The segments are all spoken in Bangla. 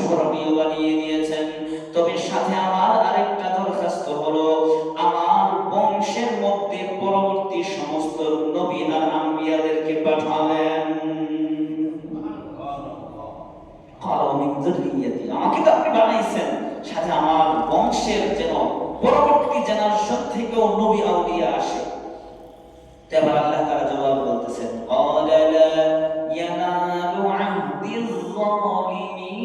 অনুসরণীয় বানিয়ে দিয়েছেন। তবে সাথে আমার আরেকটা দরখাস্ত হলো, আমার বংশের মধ্যে পরবর্তী সমস্ত নবী আর আম্বিয়াদেরকে পাঠাবেন। আমাকে তো আপনি বানাইছেন, সাথে আমার বংশের যেন পরবর্তী জেনারেশন থেকেও নবী আউলিয়া আসে। এবার আল্লাহ তাআলা জবাব বলতেছেন, ক্বালা লা ইয়ানালু আহদিয যালিমিন।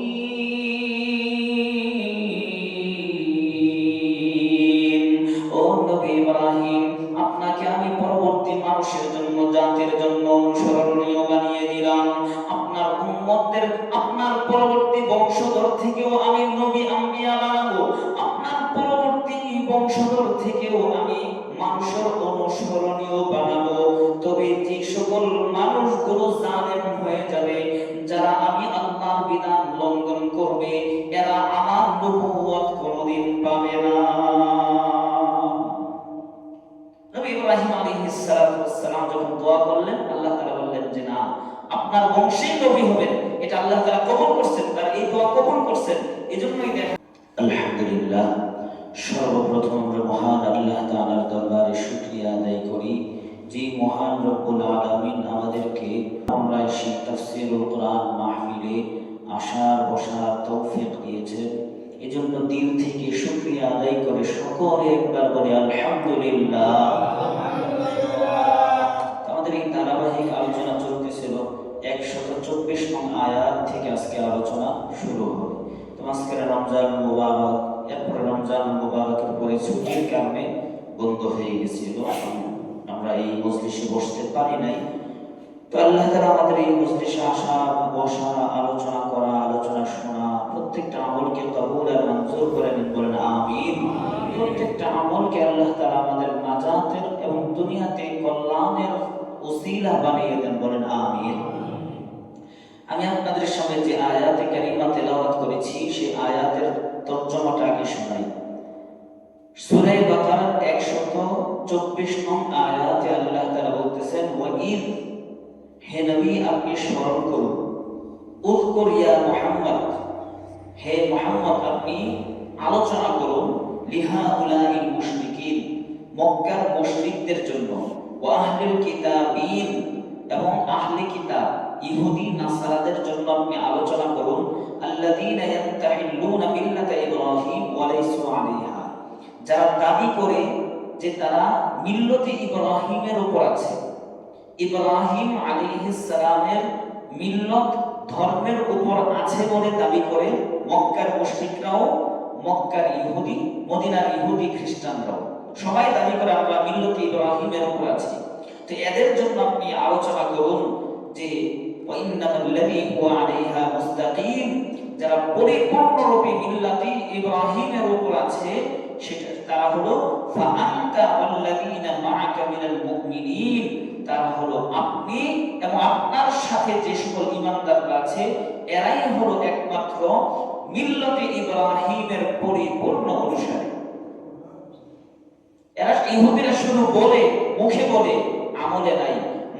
ও নবী ইব্রাহিম, আপনাকে আমি পরবর্তী মানুষের জন্য, জাতির জন্য অনুসরণীয় বানিয়ে দিলাম। আপনার উম্মতদের, আপনার পরবর্তী বংশধর থেকেও আমি নবী আম্বিয়া বানাবো। আপনার পরবর্তী বংশধর থেকেও আমি মানুষের অনুসরণীয় বানাবো। তবে যে সকল মানুষগুলো জালেম হয়ে যাবে, যারা আমি আল্লাহর বিধান লঙ্ঘন করবে, এরা আমার নবুয়ত কোনদিন পাবে না। নবী ইব্রাহিম আলাইহিস সালাম যখন দোয়া করলেন, আল্লাহ তাআলা বললেন যে না, আপনার বংশেই নবী হবেন। এটা আল্লাহ তাআলা কবুল করছেন, তার এই দোয়া কবুল করছেন। এজন্যই দেখেন, আলহামদুলিল্লাহ, সর্বপ্রথম আমরা মহান আল্লাহ তাআলার দরবারে শুকরিয়া আদায় করি, যে মহান রব্বুল আলামিন আমাদেরকে আমরা সেই তাফসীরুল কোরআন মাহফিলে আসার বসার তৌফিক দিয়েছেন। এজন্য দিল থেকে শুকরিয়া আদায় করে সকলে একবার বলে আলহামদুলিল্লাহ। আমাদের এই ধারাবাহিক আলোচনা চলতেছিল 124 নং আয়াত থেকে আজকে আলোচনা শুরু হবে। তো আজকের রমজান মুবারক, এরপরে রমজান মুবারকের পরে ছুটির কারণে বন্ধ হয়ে গেছিল, আমরা এই মজলিসে বসতে পারি নাই। তো আল্লাহ তাআলা আমাদের এই মজলিসে আসা, বসা, আলোচনা করা, আলোচনা শোনা, প্রত্যেকটা আমলকে কবুল আর মঞ্জুর করে নিন, বলেন আমিন। প্রত্যেকটা আমলকে আল্লাহ তাআলা আমাদের নাজাতের এবং দুনিয়াতে কল্যাণের ওসিলা বানিয়ে দেন, বলেন আমিন। আমি আপনাদের সামনে যে আয়াতে কারিমা তেলাওয়াত করেছি, সেই আয়াতের তর্জমাটা আগে শোনাই। সূরা বাকারার 124 নং আয়াতে আল্লাহ তাআলা বলতেছেন, ওয়াইদ, হে নবী আপনি স্মরণ করুন, উযকুর ইয়া মুহাম্মদ, হে মুহাম্মদ আপনি আলোচনা করুন, লিহাউলাইল মুশরিকিন, মক্কার মুশরিকদের জন্য, ওয়া আহলিল কিতাবিন, এবং আহলে কিতাব ইহুদি নাসারাদের জন্য আপনি আলোচনা করুন, আল্লাযীনা ইয়ানতাহিল্লুনা মিল্লাতা ইব্রাহিম ওয়া লাইসু আলাইহা, যারা দাবি করে যে তারা মিল্লতে ইব্রাহিমের উপর আছে, ইব্রাহিম আলাইহিস সালামের মিল্লত ধর্মের উপর আছে বলে দাবি করে মক্কার মুশরিকরাও, মক্কার ইহুদি, মদিনার ইহুদি খ্রিস্টানরাও সবাই দাবি করে আমরা মিল্লতে ইব্রাহিমের উপর আছি। তো এদের জন্য আপনি আলোচনা করুন যে ওয়াইন্নামাল্লাযী হুয়া আলাইহা মুস্তাকিম, যারা পরিপূর্ণরূপে মিল্লাতে ইব্রাহিমের উপর আছে, সেটা তারা হলো ফাআনতা ওয়াল্লাযীনা মাআকা মিনাল মুমিনিন, তারা হলো আপনি এবং আপনার সাথে যে সকল ঈমানদাররা আছে, এরাই হলো একমাত্র মিল্লতে ইব্রাহিমের পরিপূর্ণ অনুসারী। এরা ইহুদিরা শুধু বলে, মুখে বলে, আমলে নাই।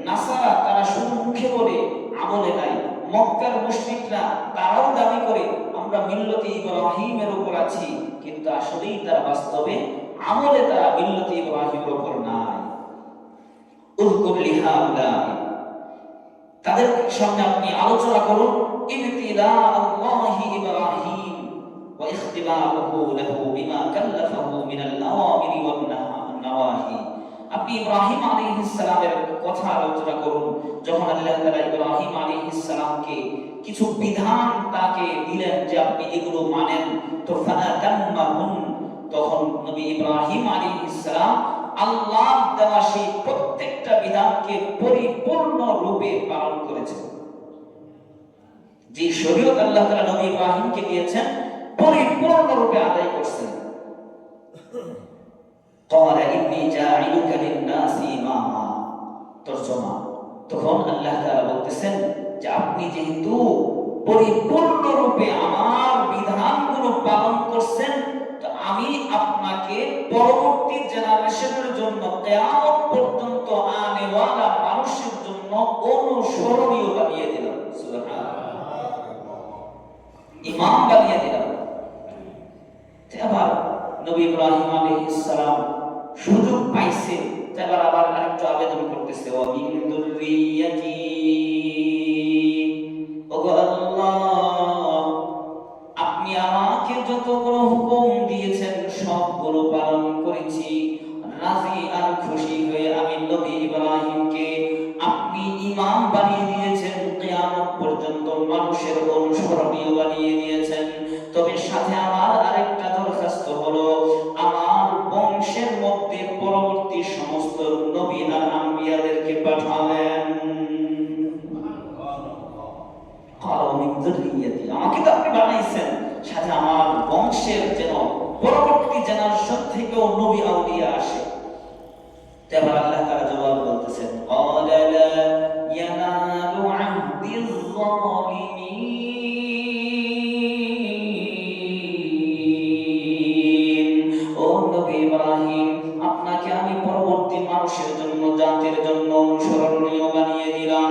নাসারা তারা শুধু মুখে বলে, আমলে নাই। মক্কার মুশরিকরা তারাও দাবি করে আমরা মিল্লতে ইব্রাহিমের উপর আছি, কিন্তু আসলেই তারা বাস্তবে আমলে তারা মিল্লতে ইব্রাহিমের উপর নাই। উযকুর লিহাউলাই, তাদের সামনে আপনি আলোচনা করুন, ইবতিলা আল্লাহি ইব্রাহিম ওয়া ইখতিবারুহু লাহু বিমা কাল্লাফাহু মিনাল আওয়ামিরি ওয়ান নাওয়াহি। আপনি ইব্রাহিম আলাইহিস সালামের কথা আলোচনা করুন, যখন আল্লাহ তাআলা ইব্রাহিম আলাইহিস সালামকে কিছু বিধান তাকে দিলেন যে আপনি এগুলো মানেন, তো ফাতাম্মাহুন, তখন নবী ইব্রাহিম আলাইহিস সালাম আল্লাহ দেওয়া সেই প্রত্যেকটা বিধানকে পরিপূর্ণ রূপে পালন করেছেন। যে শরীয়ত আল্লাহ তাআলা নবী ইব্রাহিমকে দিয়েছেন, পরিপূর্ণ রূপে আদায় করছেন। ক্বালা ইন্নী জাঈলুকা লিন-নাসি ইমামা, তরজমা, তখন আল্লাহ তাআলা বলতেছেন যে আপনি যেহেতু পরিপূর্ণ রূপে আমার বিধানগুলো পালন করছেন, তো আমি আপনাকে পরবর্তী জেনারেশনের জন্য, কিয়ামত পর্যন্ত আনেওয়ালা মানুষের জন্য অনুসরণীয় বানিয়ে দিলাম। সুবহানাল্লাহ। ইমাম বানিয়ে দিলাম। এবার নবী ইব্রাহিম আলাইহিস সালাম সুযোগ পাইছে, এবার আবার আরেকটু আবেদন করতেছে, ওয়া মিন যুররিয়াতি, ওগো আল্লাহ আপনি আমাকে যতগুলো হুকুম দিয়েছেন সবগুলো পালন করেছি, রাজি আর খুশি হয়ে আমি নবী ইব্রাহিমকে আপনি ইমাম বানিয়ে দিয়েছেন, কিয়ামত পর্যন্ত মানুষের অনুসরণীয় বানিয়ে দিয়েছেন। তবে সাথে আমার আরেকটা দরখাস্ত হলো, আমার বংশের মধ্যে পরবর্তী সমস্ত নবী আর আম্বিয়াদেরকে পাঠাবেন। আমাকে তো আপনি বানাইছেন, সাথে আমার বংশের যেন পরবর্তী জেনারেশন থেকেও নবী আউলিয়া আসে। এবার আল্লাহ তাআলা জবাব বলতেছেন, ক্বালা লা ইয়ানালু আহদিয যালিমিন। ও নবী ইব্রাহিম, আপনাকে আমি পরবর্তী মানুষের জন্য, জাতির জন্য অনুসরণীয় বানিয়ে দিলাম।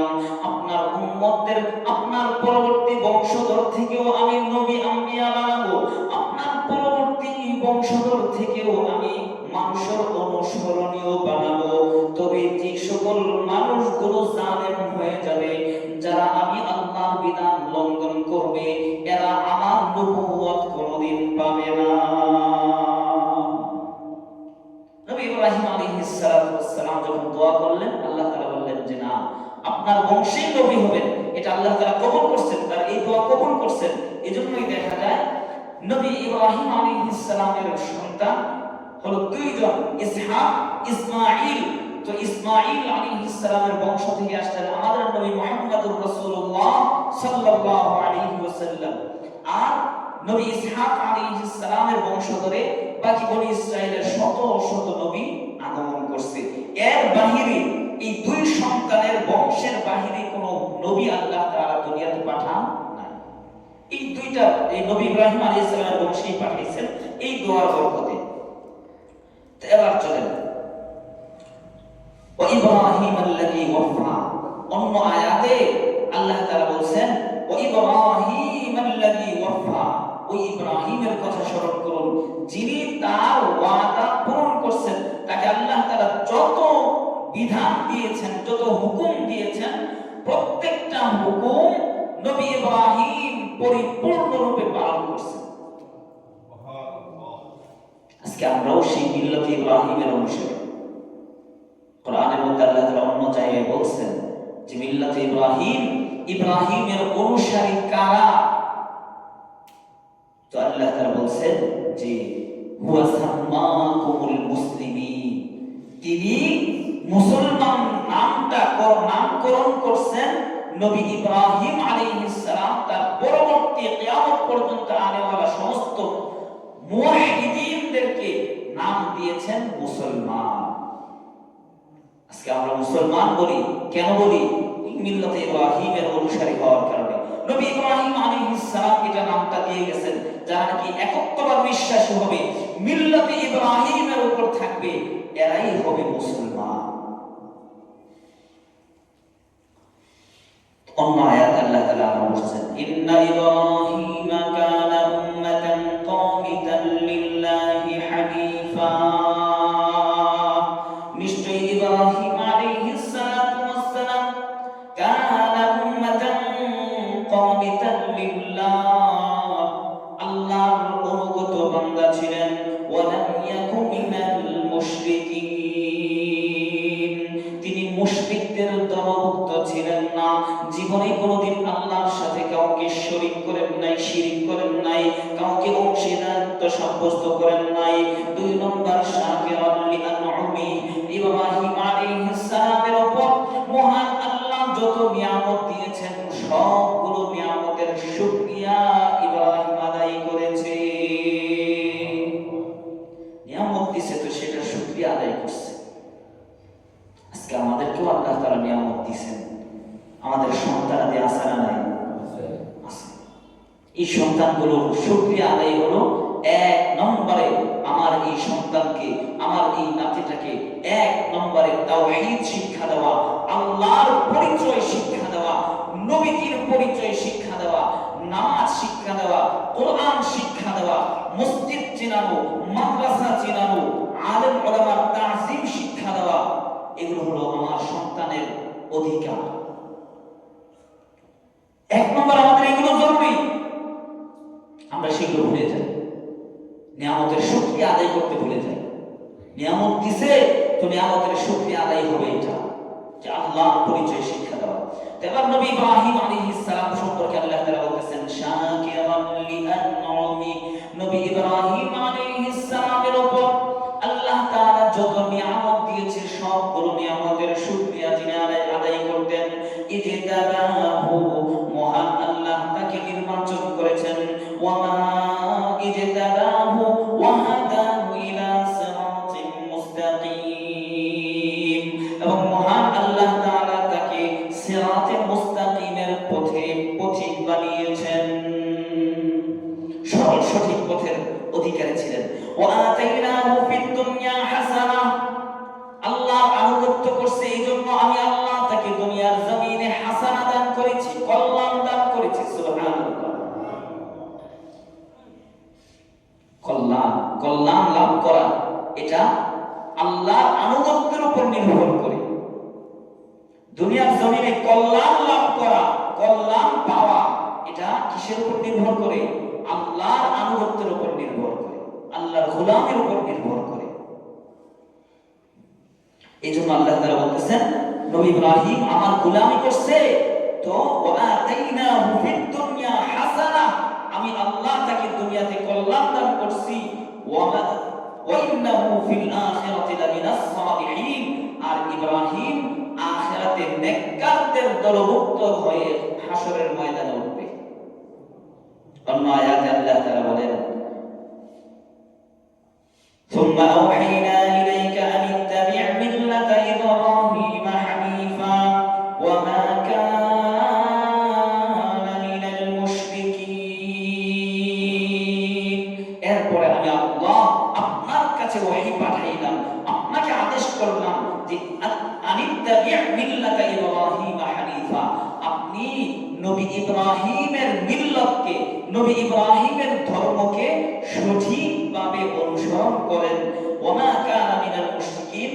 আপনার উম্মতদের, আপনার পরবর্তী বংশধর থেকেও আমি নবী আম্বিয়া বানাবো, আপনার পরবর্তী বংশধর থেকেও আমি মানুষের অনুসরণীয় বানাবো। তবে যে সকল মানুষগুলো জালেম হয়ে যাবে, যারা আমি আল্লাহর বিধান লঙ্ঘন করবে, এরা আমার নবুয়ত কোনদিন পাবে না। নবী ইব্রাহিম আলাইহিস সালাম যখন দোয়া করলেন, আল্লাহ তাআলা বললেন যে না, আপনার বংশেই নবী হবেন। এটা আল্লাহ তাআলা কবুল করছেন, তার এই দোয়া কবুল করছেন। এজন্যই দেখা যায় নবী ইব্রাহিম আলাইহিস সালামের সন্তান হলো দুইজন, ইসহাক, ইসমাঈল। তো ইসমাঈল আলাইহিস সালামের বংশ থেকে আসলেন আমাদের নবী মুহাম্মদুর রাসূলুল্লাহ সাল্লাল্লাহু আলাইহি ওয়াসাল্লাম। আর নবী ইসহাক আলাইহিস সালামের বংশ ধরে বাকি বনি ইসরাইলের শত শত নবী আগমন করছে। এর বাহিরে এই দুই সন্তানের বংশের বাহিরে কোন নবী আল্লাহ তাআলা দুনিয়াতে পাঠান নাই। এই দুইটা, এই নবী ইব্রাহিম আলাইহিস সালামের বংশেই পাঠিয়েছেন এই দোয়ার বরকতে। এবার চলেন, ওয়া ইব্রাহিম আল্লাযী ওয়াফা। অন্য আয়াতে আল্লাহ তাআলা বলেন ওয়া ইব্রাহিম আল্লাযী ওয়াফা, ওই ইব্রাহিমের কথা স্মরণ করুন, যিনি তার ওয়াদা পূরণ করছেন। তাকে আল্লাহ তাআলা যত বিধান দিয়েছেন, যত হুকুম দিয়েছেন, প্রত্যেকটা হুকুম নবী ইব্রাহিম পরিপূর্ণরূপে পালন করছেন। আজকে আমরাও সেই মিল্লাত ইব্রাহিমের অনুসারী। কোরআনের মধ্যে আল্লাহ তাআলা অন্য জায়গায় বলছেন যে মিল্লাত ইব্রাহিম, ইব্রাহিমের অনুসারী কারা? তো আল্লাহ তাআলা বলছেন যে হুয়া সাম্মাকুমুল মুসলিমিন, তিনি মুসলমান নামকরণ করছেন নবী ইব্রাহিম আলাইহিস সালাম। তার পরবর্তী কিয়ামত পর্যন্ত আনেওয়ালা সমস্ত মুওয়াহিদিনদেরকে নাম দিয়েছেন মুসলমান। আজকে আমরা মুসলমান বলি, কেন বলি? মিল্লাতে ইব্রাহিমের অনুসারী হওয়ার কারণে। নবী ইব্রাহিম আলাইহিস সালাম এটা নামটা দিয়ে গেছেন, যারা নাকি একত্ববাদ বিশ্বাসী হবে, মিল্লাতে ইব্রাহিমের উপর থাকবে, এরাই হবে মুসলমান। অন্য আয়াত আল্লাহ তাআলা বলেছেন ইন্না ইব্রাহিমা কানা উম্মাতান কানিতান লিল্লাহি হানিফা। নিশ্চয়ই ইব্রাহিম আলাইহিস সালাতু ওয়াস সালাম কানা উম্মাতান কানিতান লিল্লাহ, আল্লাহর অনুগত বান্দা ছিলেন। ওয়া লাম ইয়াকু মিনাল মুশরিকিন, তিনি মুশরিকদের দলভুক্ত ছিলেন না। জীবনে কোনোদিন আল্লাহর সাথে কাউকে শরীক করেন নাই, শিরিক করেন নাই, কাউকে অংশীদারিত্ব সাব্যস্ত করেন নাই। 2 নম্বর শাকিরান লিআনউমি, ইব্রাহিম আলাইহিস সালামের উপর মহান আল্লাহ যত নিয়ামত দিয়েছেন সবগুলো নিয়ামতের শুকরিয়া ইব্রাহিম আদায় করেছে। নিয়ামত দিয়েছে তো সেটার শুকরিয়া আদায় করছে। আজকে আমাদেরকেও আল্লাহ তাআলা নিয়ামত দিয়েছেন, আমাদের সন্তানাদি আছে না নাই? আছে। এই সন্তানগুলোর শুকরিয়া আদায় হলো এক নম্বরে আমার এই সন্তানকে, আমার এই নাতিটাকে এক নম্বরে তাওহীদ শিক্ষা দেওয়া, আল্লাহর পরিচয় শিক্ষা দেওয়া, নবীজির পরিচয় শিক্ষা দেওয়া, নামাজ শিক্ষা দেওয়া, কোরআন শিক্ষা দেওয়া, মসজিদ চেনানো, মাদ্রাসা চেনানো, আলেম ওলামার তাজিম শিক্ষা দেওয়া, এগুলো হলো আমার সন্তানের অধিকার। এক নম্বর আমাদের এগুলো জরুরি। আমরা সেগুলো ভুলে যাই, নিয়ামতের শুকরিয়া আদায় করতে ভুলে যাই। নিয়ামত দিছে তো নিয়ামতের শুকরিয়া আদায় হবে, এটা যে আল্লাহর পরিচয় শিক্ষা দেওয়া। এবার নবী ইব্রাহিম আলাইহিস সালাম সম্পর্কে আল্লাহ তাআলা বলতেছেন শাকিরান লিআনউমি। নবী ইব্রাহিম আলাইহিস সালামের উপর আল্লাহ তাআলা যত নিয়ামত দিয়েছে সবগুলো নিয়ামতের শুকরিয়া যিনি আদায় করতেন। ইজতাবাহু, মহান আল্লাহ তাকে নির্বাচন করেছেন। ওয়ামা ইজতাবাহু ওয়া হাদাহু ইলা সিরাতিন মুস্তাকিম, এবং মহান আল্লাহ তাআলা তাকে সিরাতে মুস্তাকিমের পথিক বানিয়েছেন, সরল সঠিক পথের অধিকারী ছিলেন। ওয়া আতাইনাহু ফিদ দুনিয়া হাসানাহ, আল্লাহ আনুগত্য করছে এইজন্য আমি আল্লাহ তাকে দুনিয়ার জমিনে হাসানা দান করেছি, কল্যাণ দান করেছি। সুবহানাল্লাহ। কল্যাণ লাভ করা এটা আল্লাহর আনুগত্যের উপর নির্ভর করে। দুনিয়ার জমিনে কল্যাণ লাভ করা, কল্যাণ পাওয়া, এটা কিসের উপর নির্ভর করে? আল্লাহর আনুগত্যের উপর নির্ভর করে, আল্লাহর গোলামের উপর নির্ভর করে। এই জন্য আল্লাহ তাআলা বলতেছেন নবী ইব্রাহিম আমার গোলামি করছে, তো ওয়া আতাইনাহু ফিদ দুনিয়া হাসানা, আমি আল্লাহ তাকে দুনিয়াতে কল্যাণ দান করছি। ওয়া ইন্নাহু ফিল আখিরাতি লামিনাস সালিহিন, আর ইব্রাহিম আখিরাতে নেককারদের দলভুক্ত হয়ে হাশরের ময়দানে উঠবে। অন্য আয়াতে আল্লাহ তাআলা বলেন সুম্মা আওহাইনা ইলাইকা আন ইত্তাবি' মিল্লাতা ইব্রাহিম হানিফা ওয়া মা কানা মিনাল মুশরিকিন। এরপরে আমি আল্লাহ আপনার কাছে ওহী পাঠাইলাম, আপনাকে আদেশ করলাম যে আন ইত্তাবি' মিল্লাতা ইব্রাহিম হানিফা, আপনি নবী ইব্রাহিমের মিল্লাতকে, নবী ইব্রাহিমের ধর্মকে সঠিকভাবে অনুসরণ করেন। ওয়া মা কানা মিনাল মুশরিকিন,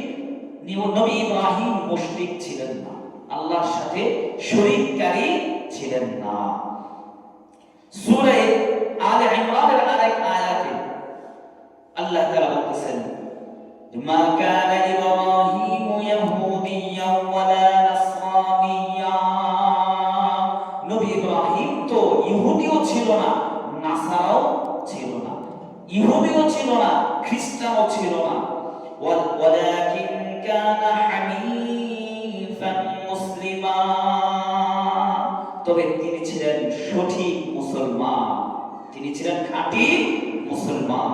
নবী ইব্রাহিম মুশরিক ছিলেন না, আল্লাহর সাথে শরীককারী ছিলেন না। সূরা আলে ইমরানের আরেক আয়াতে আল্লাহ তাআলা বলতেছেন মা কানা ইব্রাহিম ইয়াহুদিয়্যা ওয়ালা নাসরানিয়্যা, নবী ইব্রাহিম তো ইহুদিও ছিল না, নাসারাও ছিল না, ইহুদিও ছিল না, খ্রিস্টানও ছিল না। ওয়ালাকিন কানা হানিফান মুসলিমা, তবে তিনি ছিলেন সঠিক মুসলমান, তিনি ছিলেন খাঁটি মুসলমান।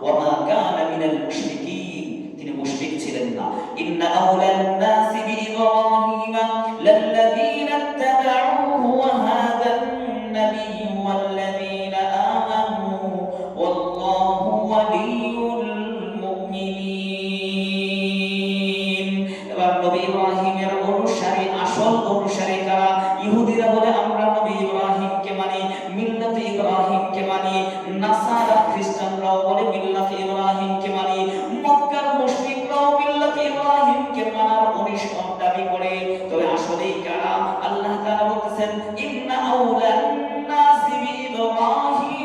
ওয়া মা কানা মিনাল মুশরিকিন, তিনি মুশরিক ছিলেন না। ইন্না আওলান নাসি বিইব্রাহিম লাল্লাযীনা ইত্তাবাউহু ওয়া হাদান নাবিয়্যু ওয়াল্লাযীনা আমানু ওয়াল্লাহু ওয়ালিয়ুল মুমিনিন। এবার নবী ইব্রাহিমের অনুসারী, আসল অনুসারী কারা? ইহুদিরা বলে আমরা নবী ইব্রাহিমকে মানি, মিল্লাতে ইব্রাহিমকে মানি। নাসারা খ্রিস্টানরাও বলে মিল্লাতে ইব্রাহিমকে মানি। মক্কার মুশরিকরাও মিল্লাতে ইব্রাহিমকে মানার অনুসরণ দাবি করে। তবে আসলেই কারা? আল্লাহ তাআলা বলতেছেন ইন্না আওলান নাসি বিইব্রাহিম,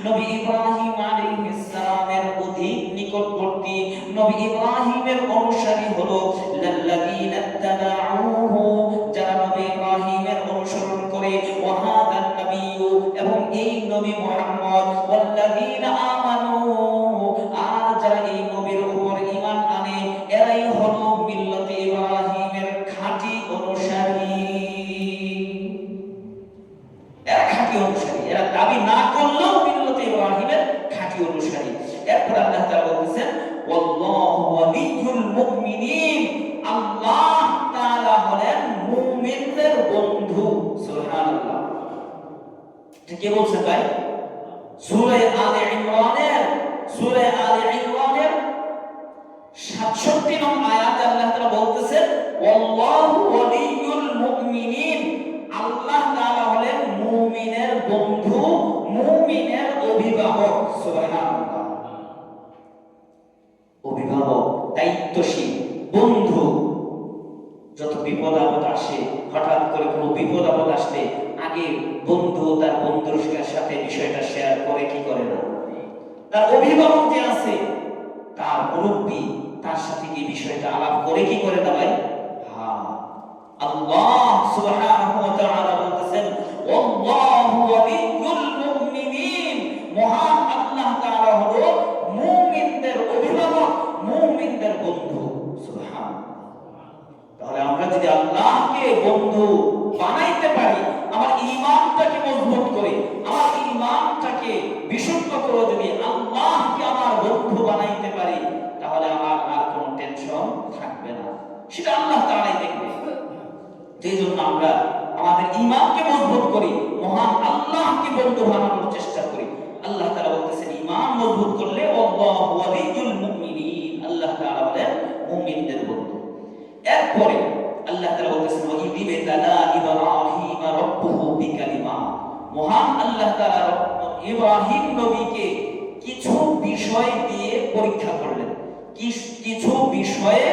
নবী ইব্রাহিম আলাইহিস সালামের অধিক নিকটবর্তী, নবী ইব্রাহিমের অনুসারী হলো লাল্লাযীনা ইত্তাবাউহু, যারা নবী ইব্রাহিমের অনুসরণ করে, ওয়া হাদান নাবিয়্যু, এবং এই নবী মুহাম্মদ, ওয়াল্লাযীনা আমানু, আর যারা এই নবীর উপর ঈমান আনে, এরাই হলো মিল্লাতে ইব্রাহিমের খাঁটি অনুসারী। এরা খাঁটি অনুসারী, এরা দাবি না করলেও মিল্লাতে ইব্রাহিমের খাঁটি অনুসারী। এরপর আল্লাহ তাআলা বলতেছেন ওয়াল্লাহু ওয়ালিয়ুল মুমিনিন, আল্লাহ তাআলা হলেন মুমিনদের বন্ধু। সুবহানাল্লাহ। এটা কে বলছেন ভাই? সূরা আলে ইমরানের 67 নং আয়াতে আল্লাহ তাআলা বলতেছেন ওয়াল্লাহু ওয়ালিয়ুল মুমিনিন, আল্লাহ তাআলা হলেন মুমিনের বন্ধু, মুমিনের অভিভাবক। সুবহানাল্লাহ। অভিভাবক, দায়িত্বশীল, বন্ধু। যত বিপদ আপদ আসে, হঠাৎ করে কোনো বিপদ আপদ আসলে আগে বন্ধু তার বন্ধুর সাথে বিষয়টা শেয়ার করে কি করে না? তার অভিভাবক যে আছে, তার মুরব্বী, তার সাথে কি বিষয়টা আলাপ করে কি করে না ভাই? হ্যাঁ। আল্লাহ সুবহানাহু ওয়া তাআলা বলতেছেন ওয়াল্লাহু ওয়ালিয়ুল মুমিনিন, মহান আল্লাহ তাআলা হলো মুমিনদের অভিভাবক, মুমিনদের বন্ধু। সুবহানাল্লাহ। তাহলে আমরা যদি আল্লাহকে বন্ধু বানাইতে পারি, আমার ঈমানটাকে মজবুত করে, আমার ঈমানটাকে বিশুদ্ধ করে যদি আল্লাহকে আমার বন্ধু বানাইতে পারি, তাহলে আমার আর কোনো টেনশন থাকবে না। সেটা আল্লাহ তাআলাই দেখবে। সেই জন্য আমরা আমাদের ঈমানকে মজবুত করি, মহান আল্লাহকে বন্ধু বানানোর চেষ্টা করি। আল্লাহ তাআলা বলতেছেন ঈমান মজবুত করলে আল্লাহু ওয়ালিয়ুল মুমিনিন, আল্লাহ তাআলা বলেন মুমিনদের বন্ধু। এরপরে আল্লাহ তাআলা বলতেছেন ওয়াইবিতালা ইব্রাহিম রাব্বুহু বিকালিমাত, মহান আল্লাহ তাআলা ইব্রাহিম নবীকে কিছু বিষয় দিয়ে পরীক্ষা করলেন, কিছু বিষয়ে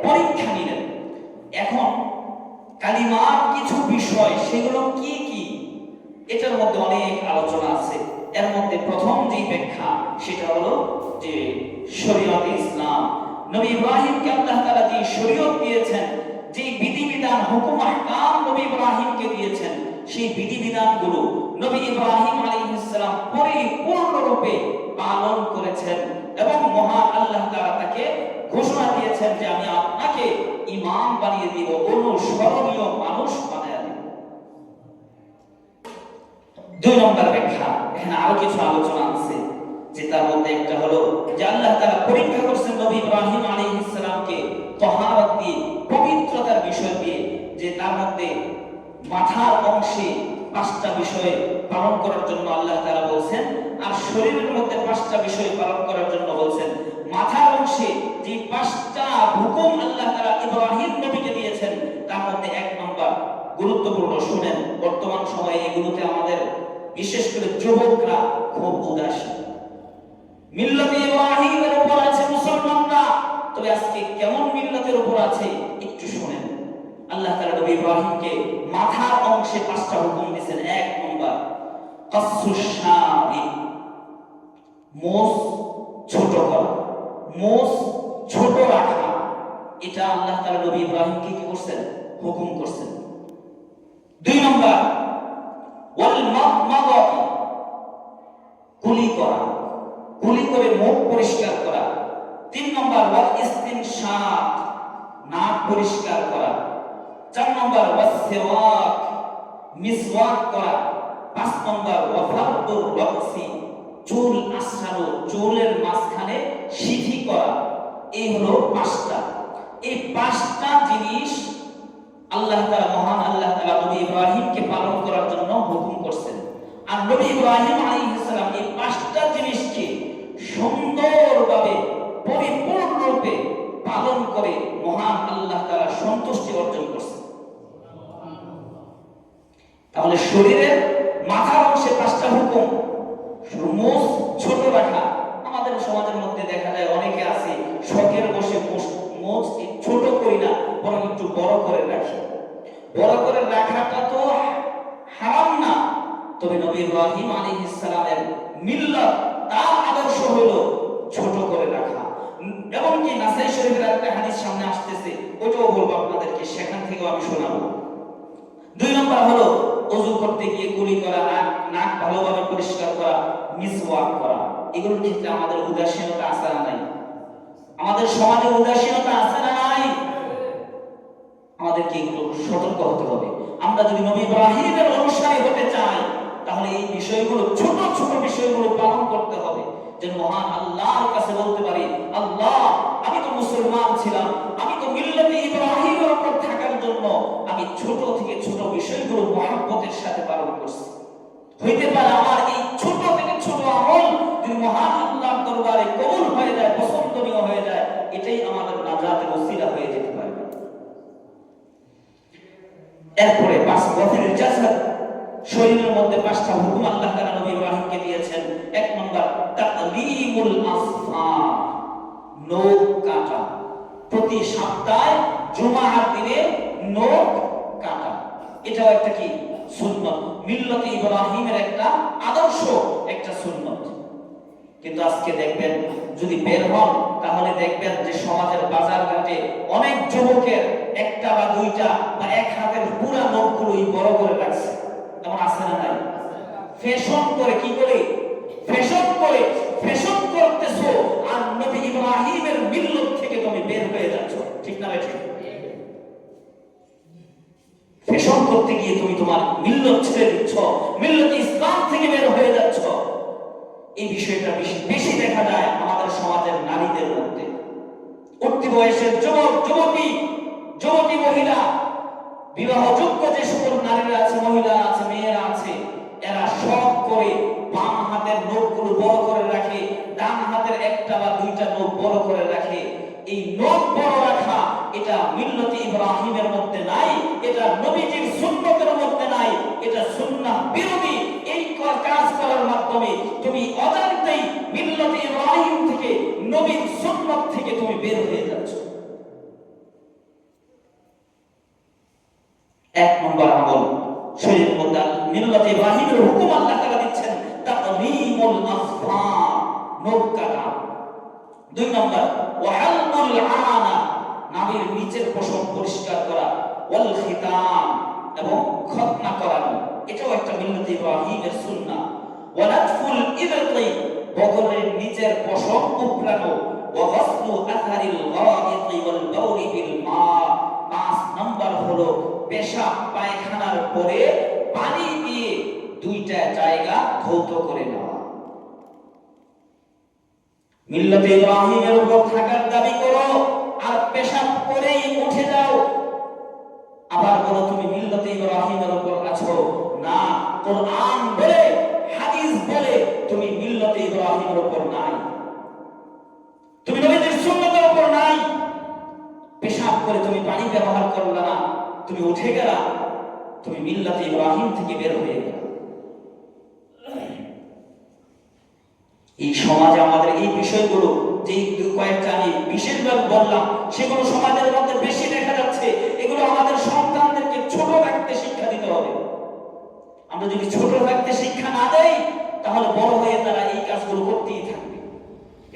পরীক্ষা নিলেন। এখন কালিমার কিছু বিষয়, সেগুলো কি কি, এটার মধ্যে অনেক আলোচনা আছে। এর মধ্যে প্রথম যে ব্যাখ্যা সেটা হলো যে শরীয়ত ইসলাম, নবী ইব্রাহিমকে আল্লাহ তাআলা যে শরীয়ত দিয়েছেন, যে বিধিবিধান হুকুম আহকাম নবী ইব্রাহিমকে দিয়েছেন, সেই বিধিবিধানগুলো নবী ইব্রাহিম আলাইহিস সালাম পরিপূর্ণরূপে পালন করেছেন এবং মহান আল্লাহ তাআলা তাকে ঘোষণা দিয়েছেন যে আমি আপনাকে ইমাম বানিয়ে দিব, অনুসরণীয় মানুষ বানিয়ে দিব। দুই নম্বর ব্যাখ্যা, এখানে আরো কিছু আলোচনা আছে, যে তার মধ্যে একটা হলো যে আল্লাহ তাআলা পরীক্ষা করছেন নবী ইব্রাহিম আলাইহিস সালামকে তাহারাত দিয়ে, পবিত্রতার বিষয় দিয়ে, যে তার মধ্যে মাথার অংশে 5টা বিষয় পালন করার জন্য আল্লাহ তাআলা বলছেন, আর শরীরের মধ্যে 5টা বিষয় পালন করার জন্য বলছেন। মাথার অংশে যে 5টা হুকুম আল্লাহ তাআলা ইব্রাহিম নবীকে দিয়েছেন, তার মধ্যে 1 নম্বর গুরুত্বপূর্ণ, শুনেন। বর্তমান সময়ে এগুলোতে আমাদের বিশেষ করে যুবকরা খুব উদাসীন। মিল্লাতে ইব্রাহিমের উপর আছে মুসলমানরা, তবে আজকে কেমন মিল্লাতের উপর আছে একটু শুনেন। আল্লাহ তাআলা নবী ইব্রাহিমকে মাথার অংশে 5টা হুকুম দিয়েছেন। 1 নম্বর কাসসুশ শারি, মোষ ছোট করা, মোষ ছোট রাখা, এটা আল্লাহ তাআলা নবী ইব্রাহিমকে কি করছেন? হুকুম করছেন। 2 নম্বর ওয়াল মাদমাদাতি, কুলি করা, কুলি করে মুখ পরিষ্কার করা। 3 নম্বর ওয়াল ইস্তিনশাক, নাক পরিষ্কার করা। 4 নম্বর ওয়াস সিওয়াক, মিসওয়াক করা। 5 নম্বর ওয়াফারদুর রাসি, চুল আঁচড়ানো, চুলের মাঝখানে সিঁথি করা। এই হলো 5টা। এই 5টা জিনিস আল্লাহ তাআলা, মহান আল্লাহ তাআলা নবী ইব্রাহিমকে পালন করার জন্য হুকুম করছেন। আর নবী ইব্রাহিম আলাইহিস সালাম এই 5টা জিনিসকে সুন্দরভাবে পরিপূর্ণরূপে পালন করে মহান আল্লাহ তাআলা সন্তুষ্টি অর্জন করছেন। তাহলে শরীরের মাথার অংশে 5টা হুকুম, মোষ ছোট রাখা। আমাদের সমাজের মধ্যে দেখা যায় অনেকে আছে শখের বসে মোষ ছোট করি না, বরং একটু বড় করে রাখি। বড় করে রাখাটা তো হারাম না, তবে নবী ইব্রাহিম আলাইহিস সালামের মিল্লাত, তার আদর্শ হলো ছোট করে রাখা। এবং কি নাসাই শরীফের একটা হাদিস সামনে আসতেছে, ওইটাও বলবো আপনাদেরকে, সেখান থেকেও আমি শোনাবো। 2 নম্বর হলো ওযু করতে গিয়ে কুলি করা, নাক ভালোভাবে পরিষ্কার করা, মিসওয়াক করা। এগুলোর ক্ষেত্রে আমাদের উদাসীনতা আছে না নাই? আমাদের সমাজে উদাসীনতা আছে না নাই? আমাদেরকে একটু সতর্ক হতে হবে। আমরা যদি নবী ইব্রাহিমের অনুসারী হতে চাই, তাহলে এই বিষয়গুলো, ছোট ছোট বিষয়গুলো পালন করতে হবে, যেন মহান আল্লাহর কাছে বলতে পারি, আল্লাহ আমি তো মুসলমান ছিলাম, আমি তো মিল্লাতে ইব্রাহিমের উপর থাকার জন্য আমি ছোট থেকে ছোট বিষয়গুলো মহব্বতের সাথে পালন করছি। হইতে পারে আমার এই ছোট থেকে ছোট আমল যদি মহান আল্লাহর দরবারে কবুল হয়ে যায়, পছন্দনীয় হয়ে যায়, এটাই আমাদের নাজাতের ওসিলা হয়ে যেতে পারে। এরপরে পাঁচ ওয়াফিল জাসাদ, শরীরের মধ্যে পাঁচটা হুকুম আল্লাহ তাআলা নবী ইব্রাহিমকে দিয়েছেন। এক নম্বর তাকলিমুল আসফার, নখ কাটা। প্রতি সপ্তাহে জুমার দিনে নখ কাটা, এটাও একটা কি সুন্নাত, মিল্লাতে ইব্রাহিমের একটা আদর্শ, একটা সুন্নাত। কিন্তু আজকে দেখবেন যদি বের হন তাহলে দেখবেন যে সমাজের বাজার ঘাটে অনেক যুবকের একটা বা দুইটা বা এক হাতের পুরা নখগুলোই বড় করে রাখছে। এমন আছে না নাই? ফ্যাশন করে, কি করে ফ্যাশন করতেছো, আর নবী ইব্রাহিমের মিল্লাত থেকে তুমি বের হয়ে যাচ্ছ। ঠিক না ভাই? ঠিক। ফ্যাশন করতে গিয়ে তুমি তোমার মিল্লাত ছেড়ে দিচ্ছ, মিল্লাত ইসলাম থেকে বের হয়ে যাচ্ছ। এই বিষয়টা বেশি দেখা যায় আমাদের সমাজের নারীদের মধ্যে। উঠতি বয়সের যুবক যুবতী মহিলা, বিবাহযোগ্য যে সকল নারীরা আছে, মহিলা আছে, মেয়েরা আছে, এরা শখ করে বাম হাতের নখগুলো বড় করে রাখে, ডান হাতের একটা বা দুইটা নখ বড় করে রাখে। এই নখ বড় রাখা এটা মিল্লাতে ইব্রাহিমের মধ্যে নাই, এটা নবীজির সুন্নতের মধ্যে নাই, এটা সুন্নাহ বিরোধী। এই কাজ করার মাধ্যমে তুমি অজান্তেই মিল্লাতে ইব্রাহিম থেকে, নবীর সুন্নাত থেকে তুমি বের হয়ে যাচ্ছ। এক নম্বর আমল, শরীরের মধ্যে মিল্লাতে ইব্রাহিমের হুকুম আল্লাহ তাআলা দিচ্ছেন, তাকলিমুল আসফার, নখ কাটা। দুই নম্বর ওয়াহালুল আনা, নাভির নিচের পশম পরিষ্কার করা, ওয়াল খিতাম, এবং খতনা করানো, এটাও একটা মিল্লাতে ইব্রাহিমের সুন্নাহ। ওয়ালাতফুল ইবতি, বগলের নিচের পশম উপড়ানো, ওয়া গাসলু আথারিল গায়িতি ওয়াল বাউলি বিল মা। পাঁচ নম্বর হলো পেশাব পায়খানার পরে পানি দিয়ে দুইটা জায়গা ধৌত করে নেওয়া। মিল্লাতে ইব্রাহিমের উপর থাকার দাবি করো আর পেশাব করেই উঠে যাও, আবার বলো তুমি মিল্লাতে ইব্রাহিমের উপর আছো। না, কোরআন বলে, হাদিস বলে তুমি মিল্লাতে ইব্রাহিমের উপর নাই, তুমি নবীজির সুন্নাতের উপর নাই। পেশাব করে তুমি পানি ব্যবহার করলা না, তুমি উঠে গেলা, তুমি মিল্লাতে ইব্রাহিম থেকে বের হয়ে গেলা। এই সমাজে আমাদের এই বিষয়গুলো, যে কয়েকটা আমি বিশেষভাবে বললাম, সেগুলো সমাজের মধ্যে বেশি দেখা যাচ্ছে। এগুলো আমাদের সন্তানদেরকে ছোট থাকতে শিক্ষা দিতে হবে। আমরা যদি ছোট থাকতে শিক্ষা না দেই, তাহলে বড় হয়ে তারা এই কাজগুলো করতেই থাকবে।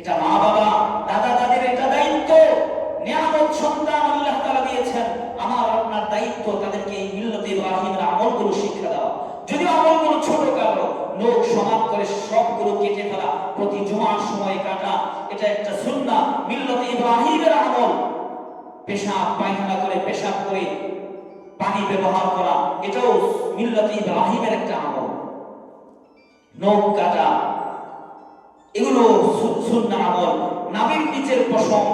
এটা মা বাবা, দাদা দাদির এটা দায়িত্ব। নিয়ামত সন্তান আল্লাহ তাআলা দিয়েছেন, আমার আপনার দায়িত্ব তাদেরকে এই মিল্লাতে ইব্রাহিমের আমলগুলো শিক্ষা দেওয়া। যদি আমলগুলো ছোট কাটো, নখ সমান করে সবগুলো কেটে ফেলা, প্রতি জুমার সময় কাটা, এটা একটা সুন্নাহ, মিল্লাতে ইব্রাহিমের আমল। পেশাব পায়খানা করে, পেশাব করে পানি ব্যবহার করা, এটাও মিল্লাতে ইব্রাহিমের একটা আমল। নখ কাটা, এগুলো সুন্নাহ আমল। নাভির নিচের পশম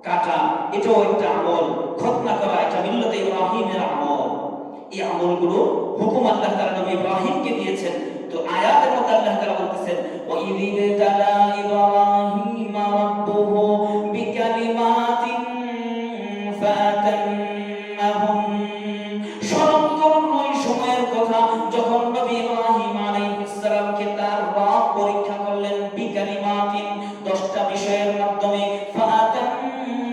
কাটা, এটাও একটা আমল। খতনা করা, এটা মিল্লাতে ইব্রাহিমের আমল। এই আমলগুলো হুকুম আল্লাহ তাআলা নবী ইব্রাহিমকে দিয়েছেন। তো আয়াতের মধ্যে আল্লাহ তাআলা বলতেছেন, ওয়া ইযিবতালা ইব্রাহিমা রাব্বুহু বিকালিমাতিন ফাতাম্মাহুম। স্মরণ করুন ওই সময়ের কথা যখন নবী ইব্রাহিম আলাইহিস সালামকে তার রব পরীক্ষা করলেন, বিকালিমাতিন, 10টা বিষয়ের মাধ্যমে। ফাতাম্মাহুম,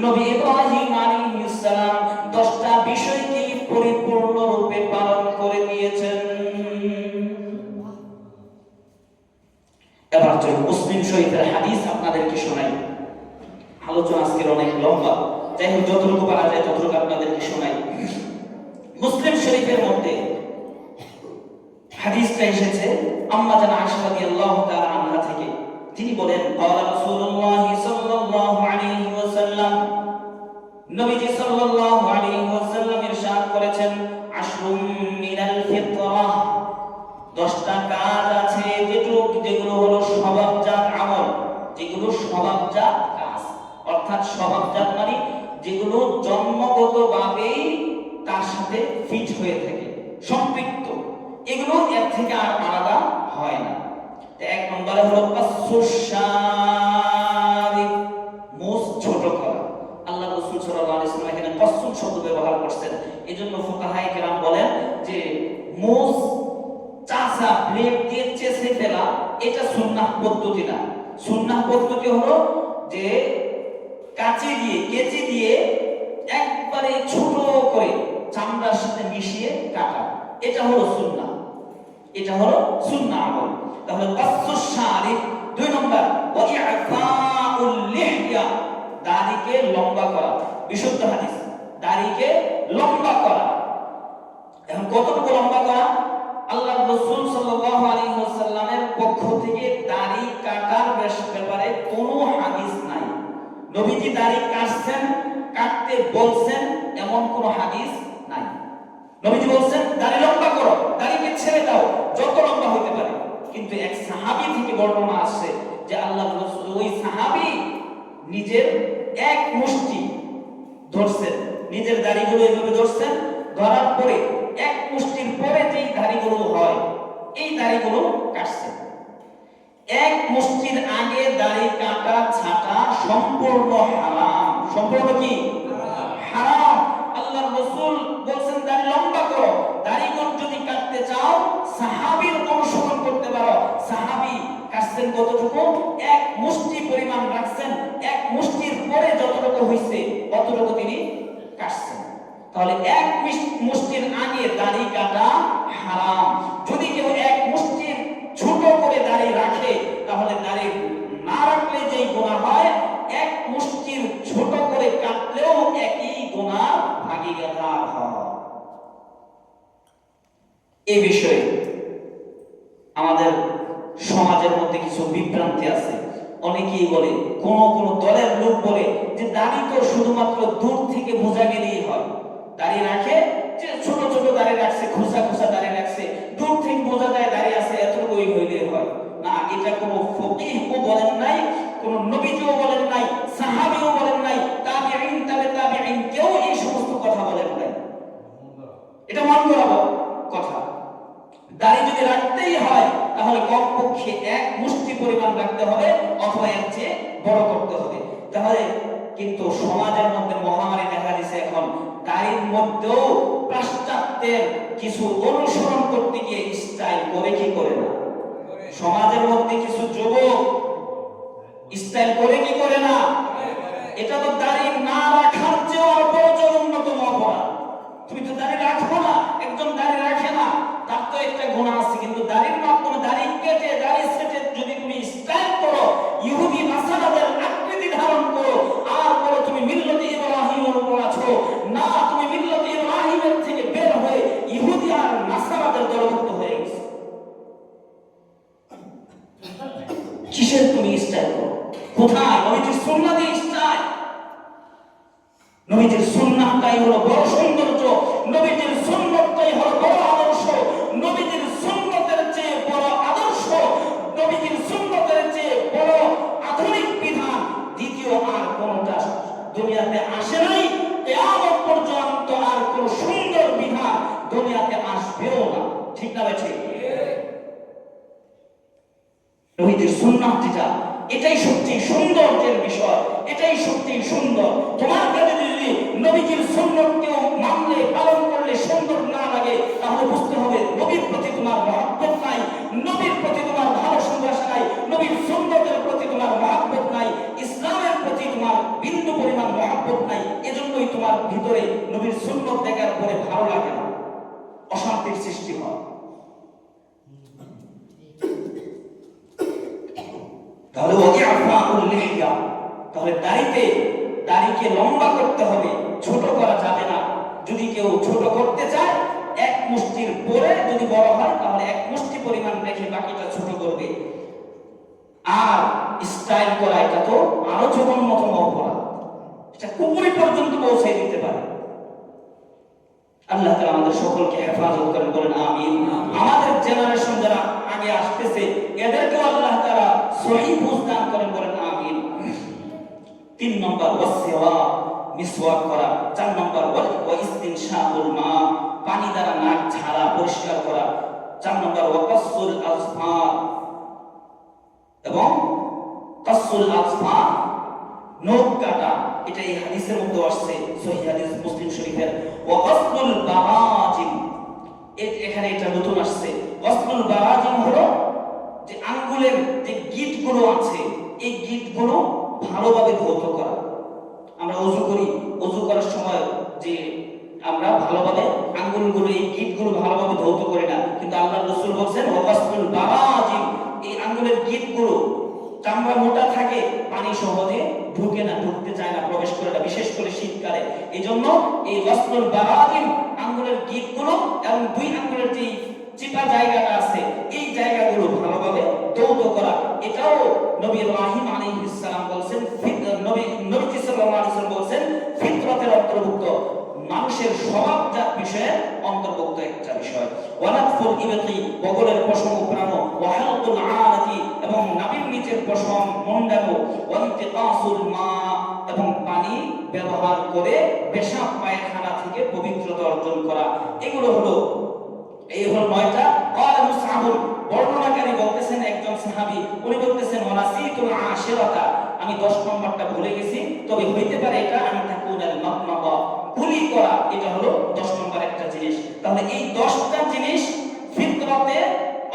নবী ইব্রাহিম আলাইহিস সালাম 10টা বিষয়কে পরিপূর্ণরূপে পালন করে দিয়েছেন। এবার চলুন মুসলিম শরীফের হাদিস আপনাদেরকে শোনাই। আলোচনা আজকের অনেক লম্বা, যাই হোক যতটুকু পারা যায় ততটুকু আপনাদেরকে শোনাই। মুসলিম শরীফের মধ্যে হাদিসটা এসেছে আম্মা জানা আয়েশা রাদিয়াল্লাহু তাআলা আনহা থেকে। তিনি বলেন, ক্বালা রাসূলুল্লাহ সাল্লাল্লাহু আলাইহি ওয়াসাল্লাম, নবীজি সাল্লাল্লাহু আলাইহি ওয়াসাল্লাম ইরশাদ করেছেন, আশরুম মিনাল ফিতরাহ, 10টা কাজ আছে যেগুলো হলো স্বভাবজাত আমল, যেগুলো স্বভাবজাত কাজ, অর্থাৎ স্বভাবজাত মানে যেগুলো জন্মগতভাবেই তার সাথে ফিট হয়ে থাকে, সম্পৃক্ত। এগুলো এর থেকে আর আলাদা হয় না। এক নম্বরে হলো কাসসুশারিব, মুছ ছোট করা। আল্লাহ রাসূল সাল্লাল্লাহু আলাইহি ওয়াসাল্লাম এখানে কাসসুন শব্দ ব্যবহার করছেন। এজন্য ফুকাহায়ে কেরাম বলেন যে মুছ চাচা ব্লেড দিয়ে চেঁচে ফেলা এটা সুন্নাহ পদ্ধতি না। সুন্নাহ পদ্ধতি হলো যে কেচি দিয়ে একবারে ছোট করে চামড়ার সাথে মিশিয়ে কাটা, এটা হলো সুন্নাহ, এটা হলো সুন্নাহ আমল। তাহলে কাসসুশ শারিব। 2 নম্বর ওয়া ইফাউল লিহইয়া, দাড়িকে লম্বা করা। বিশুদ্ধ হাদিস, দাড়িকে লম্বা করা। এখন কতটুকু লম্বা করা? আল্লাহ রাসূল সাল্লাল্লাহু আলাইহি ওয়াসাল্লামের পক্ষ থেকে দাড়ি কাটার ব্যাপারে কোনো হাদিস নাই। নবীজি দাড়ি কাটছেন, কাটতে বলছেন এমন কোনো হাদিস নাই। নবীজি বলছেন দাড়ি লম্বা করো, দাড়িকে ছেড়ে দাও, যত লম্বা হতে পারে। কিন্তু এক সাহাবী থেকে বর্ণনা আসছে যে আল্লাহর রাসূল, ওই সাহাবী নিজের এক মুষ্টি ধরছেন, নিজের দাড়িগুলো এইভাবে ধরছেন, ধরার পরে এক মুষ্টির পরে যেই দাড়িগুলো হয় এই দাড়িগুলো কাটছেন। এক মুষ্টির আগে দাড়ি কাটা ছাটা সম্পূর্ণ হারাম। সম্পূর্ণ কি হারাম। আল্লাহর রাসূল বলেন দাড়ি লম্বা করো। দাড়িগুলো যদি কাটতে চাও সাহাবীর অনুসরণ করতে পারো। সাহাবী কাটছেন কতটুকু? এক মুষ্টি পরিমাণ রাখছেন, এক মুষ্টির পরে যতটুকু হইছে ততটুকু তিনি কাটছেন। তাহলে এক মুষ্টির আগে দাড়ি কাটা হারাম। যদি কেউ এক মুষ্টির ছোট করে দাড়ি রাখে তাহলে দাড়ি না রাখলে যেই গুনাহ হয়, এক মুষ্টির ছোট করে কাটলেও একই গুনাহ ভাগীদার হয়। এই বিষয়ে আমাদের সমাজের মধ্যে কিছু বিভ্রান্তি আছে। অনেকেই বলে, কোন দলের লোক বলে যে দাড়ি তো শুধুমাত্র দূর থেকে বোঝা গেলেই হয়। দাড়ি রাখে যে ছোট ছোট দাড়ি রাখছে, খোসা খোসা দাড়ি রাখছে, দূর থেকে বোঝা যায় দাড়ি আছে, এতটুকুই হইলে হয় না। এটা কোনো ফকিহও বলেন নাই, কোন নবীও বলেন নাই, সাহাবীও বলেন নাই, তাবিঈন তাবিঈন কেউ এই সমস্ত কথা বলেন নাই। এটা মন করাবো কথা। দাড়ি যদি রাখতেই হয় তাহলে কমপক্ষে এক মুষ্টি পরিমাণ রাখতে হবে অথবা এর চেয়ে বড় করতে হবে। তাহলে কিন্তু সমাজের মধ্যে মহামারী দেখা দিচ্ছে এখন, দাড়ির মধ্যেও পাশ্চাত্যের কিছু অনুসরণ করতে গিয়ে স্টাইল করে কি করে না। সমাজের মধ্যে কিছু যুবক স্টাইল করে কি করে না। এটা তো দাড়ি না রাখার চেয়ে আরো বড় জঘন্যতম অপরাধ। তুমি তো দাড়ি রাখো না, একজন দাড়ি রাখে না, তার তো একটা গুনাহ আছে। কিন্তু দাড়ির মাধ্যমে দাড়ি কেটে দাড়ি সেটে যদি তুমি স্টাইল করো, ইহুদি নাসারাদের আকৃতি ধারণ করো, আর বলো তুমি মিল্লাতে ইব্রাহিমের উপর আছো, না তুমি মিল্লাতে ইব্রাহিমের থেকে বের হয়ে ইহুদি আর নাসারাদের দলভুক্ত হয়ে গেছো। কিসের তুমি স্টাইল করো? কোথায়? নবীজির সুন্নাহ দিয়ে স্টাইল। নবীজির সুন্নাহটাই হলো বড় সৌন্দর্য, নবীজির সুন্নাহটাই হলো বড় আদর্শ, নবীজির সুন্নাতের চেয়ে বড় আদর্শ, নবীজির সুন্নাতের চেয়ে বড় আধুনিক বিধান দ্বিতীয় আর কোনটা দুনিয়াতে আসে নাই। কিয়ামত পর্যন্ত আর কোন সুন্দর বিধান দুনিয়াতে আসবেও না। ঠিক না ঠিক? নবীজির সুন্নাহ যেটা, এটাই সবচেয়ে সৌন্দর্যের বিষয়, এটাই সবচেয়ে সুন্দর। তোমার কাছে যদি নবীজির সুন্নাহকেও মানলে পালন করলে সুন্দর না লাগে তাহলে বুঝতে হবে নবীর প্রতি তোমার মহব্বত নাই, নবীর প্রতি তোমার ভালোবাসা নাই, নবীর সুন্নাতের প্রতি তোমার মহব্বত নাই, ইসলামের প্রতি তোমার বিন্দু পরিমাণ মহব্বত নাই। এজন্যই তোমার ভিতরে নবীর সুন্নাত দেখার পরে ভালো লাগে না, অশান্তির সৃষ্টি হয়। তাহলে তাহলে দাড়িকে লম্বা করতে হবে, ছোট করা যাবে না। যদি কেউ ছোট করতে চায় এক মুষ্টির পরে যদি বড় হয় তাহলে এক মুষ্টি পরিমাণ রেখে বাকিটা ছোট করবে। আর স্টাইল করা এটা তো আরো জঘন্যতম অপরাধ, এটা কুপুরি পর্যন্ত পৌঁছে দিতে পারে। আল্লাহ তাআলা আমাদের সকলকে হেফাজত করেন, বলেন আমিন। আমাদের জেনারেশন যারা আগে আসতেছে এদেরকেও আল্লাহ তাআলা সহিহ বুঝ দান করেন, বলেন আমিন। 3 নম্বর ওয়াসওয়াক, মিসওয়াক করা। 4 নম্বর ওয়া ইস্তিনশাকুল মা, পানি দ্বারা নাক ঝাড়া পরিষ্কার করা। 4 নম্বর ওয়াকাসুল আজফার, এবং কাসুল আজফার নখ কাটা, এটা এই হাদিসের মধ্যে আসছে, সহিহ হাদিস মুসলিম শরীফের। ওয়াকাসুল বারাজিম, এখানে এটা নতুন আসছে। কাসুল বারাজিম হলো যে আঙ্গুলের যে গিঁটগুলো আছে, এই গিঁটগুলো ভালোভাবে ধৌত করা। আমরা ওযু করি, ওযু করার সময় যে আমরা ভালোভাবে আঙ্গুলগুলো, এই গিঁটগুলো ভালোভাবে ধৌত করি না, কিন্তু আল্লাহর রাসূল বলেন ওয়াকাসুল বারাজিম, এই আঙ্গুলের গিঁটগুলো চামড়া মোটা থাকে, পানি সহজে ঢুকে না, ঢুকতে চায় না, প্রবেশ করে না, বিশেষ করে শীতকালে। এইজন্য এই ওয়াসলুল বারাজিম, আঙ্গুলের গিঁটগুলো এবং 2 আঙ্গুলের যে চিপা জায়গাটা আছে, এই জায়গাগুলো ভালোভাবে ধৌত করা। এটাও নবী ইব্রাহিম আলাইহিস সালাম বলেন, নবী সাল্লাল্লাহু আলাইহি ওয়াসাল্লাম বলেন ফিতরাতের অন্তর্ভুক্ত, মানুষের স্বভাবজাত বিষয়ের অন্তর্ভুক্ত একটা বিষয়। ওয়ানাতফুল ইবতি, বগলের পশম উপড়ানো, ওয়া হালকুল আনাতি, এবং নাভির নিচের পশম মুন্ডানো, ওয়ান্তিকাসুল মা, এবং পানি ব্যবহার করে পেশাব পায়খানা থেকে পবিত্রতা অর্জন করা। এগুলো হলো 9টা। ক্বালা মুসআব, বর্ণনাকারী বলতেছেন একজন সাহাবী, উনি বলতেছেন ওয়ানাসিতুল আশিরাতা, আমি 10 নম্বরটা ভুলে গেছি, তবে হইতে পারে এটা আমি তাকুনাল মাকমাদা, কুলি করা, এটা হলো 10 নম্বর একটা জিনিস। তাহলে এই 10টা জিনিস ফিতরাতে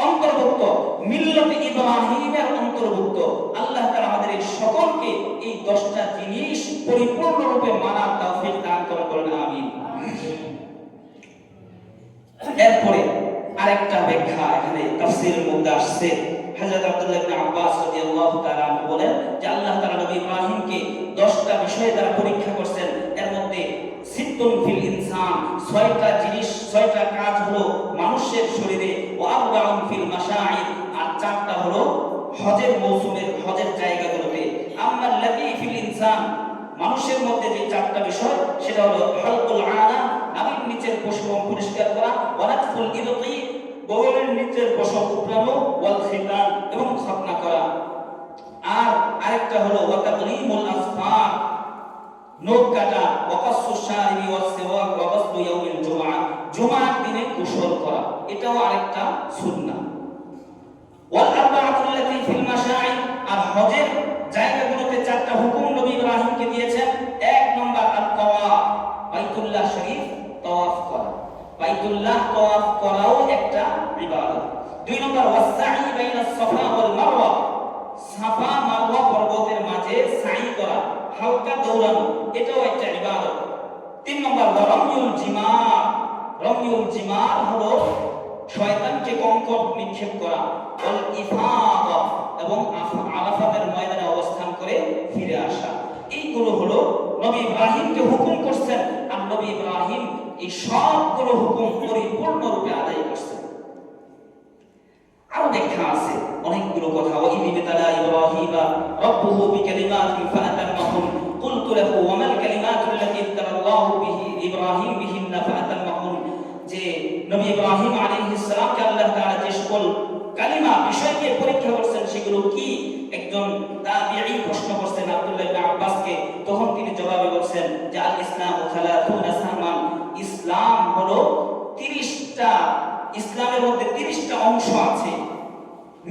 অন্তর্ভুক্ত, মিল্লাতে ইব্রাহিমের অন্তর্ভুক্ত। আল্লাহ তাআলা আমাদের এই সকলকে এই 10টা জিনিস পরিপূর্ণরূপে মানার তৌফিক দান করুন, আমিন। এরপরে আরেকটা ব্যাখ্যা এখানে তাফসীরের মধ্যে আসছে। হযরত আব্দুল্লাহ ইবনে আব্বাস রাদিয়াল্লাহু তাআলা আনহু বলেন যে আল্লাহ তাআলা নবী ইব্রাহিমকে 10টা বিষয় দ্বারা পরীক্ষা করছেন। এর মধ্যে সিত্তুন ফিল ইনসান, 6টা জিনিস, 6টা কাজ হলো মানুষের শরীরে, ওয়া আরবাউন ফিল মাশাইর, আর 4টা হলো হজের মৌসুমের, হজের জায়গাগুলোতে। আম্মা আল্লাযী ফিল ইনসান, মানুষের মধ্যে যে 4টা বিষয়, সেটা হলো হালকুল আনা, নাভির নিচের পশম পরিষ্কার করা, ওয়ানাতফুল ইবতি, বগলের নিচের পশম উপড়ানো, ওয়াল খিতান, এবং খতনা করা। আর আরেকটা হলো ওয়াতাকলিমুল আসফার, নখ কাটা, ওয়াকাসুশ শারিবি ওয়াস সিওয়াক ওয়া গাসলু ইয়াউমিল জুমআহ, জুমআর দিনে গোসল করা, এটাও আরেকটা সুন্নাহ। ওয়াল আরবাআতুল লাতী ফিল মাশাইর, আর হজের জায়গাগুলোতে 4টা হুকুম নবী ইব্রাহিমকে দিয়েছেন। 1 নম্বর আত-তাওয়াফ, বাইতুল্লাহ শরীফ তাওয়াফ করা, বাইতুল্লাহ তাওয়াফ করাও একটা ইবাদত। 2 নম্বর ওয়াস-সাই বাইনাস সাফা ওয়াল মারওয়া, সাফা মারওয়া পর্বতের মাঝে সাই করা, হালকা দৌড়ানো, এটাও একটা ইবাদত। 3 নম্বর রমিউল জিমার, রমিউল জিমার হলো শয়তানকে কঙ্কর নিক্ষেপ করা, ওয়াল ইফাদা, এবং আরাফাতের ময়দানে অবস্থান করে ফিরে আসা। এইগুলো হলো নবী ইব্রাহিমকে হুকুম করছেন, আর নবী ইব্রাহিম এই সবগুলো হুকুম পরিপূর্ণরূপে আদায় করছেন। আরো ব্যাখ্যা আছে অনেকগুলো কথা। ওয়া ইবতালা ইব্রাহিমা রাব্বুহু বিকালিমাতিন ফাআতাম্মাহুন কুলতু লাহু ওয়া মাল কালিমাতু আল্লাতী ইবতালাল্লাহু বিহি ইব্রাহিম বিহিন্না ফাআতাম্মাহুন, যে নবী ইব্রাহিম আলাইহিস সালামকে আল্লাহ তাআলা যে সকল কালিমা বিষয়কে পরীক্ষা করছেন সেগুলো কি, একজন তাবিঈ প্রশ্ন করছেন আব্দুল্লাহ ইবনে আব্বাসকে, তখন তিনি জবাবে বলছেন যে আল ইসলামু সালাতুনা সামান, ইসলাম হলো 30টা, ইসলামের মধ্যে 30টা অংশ আছে।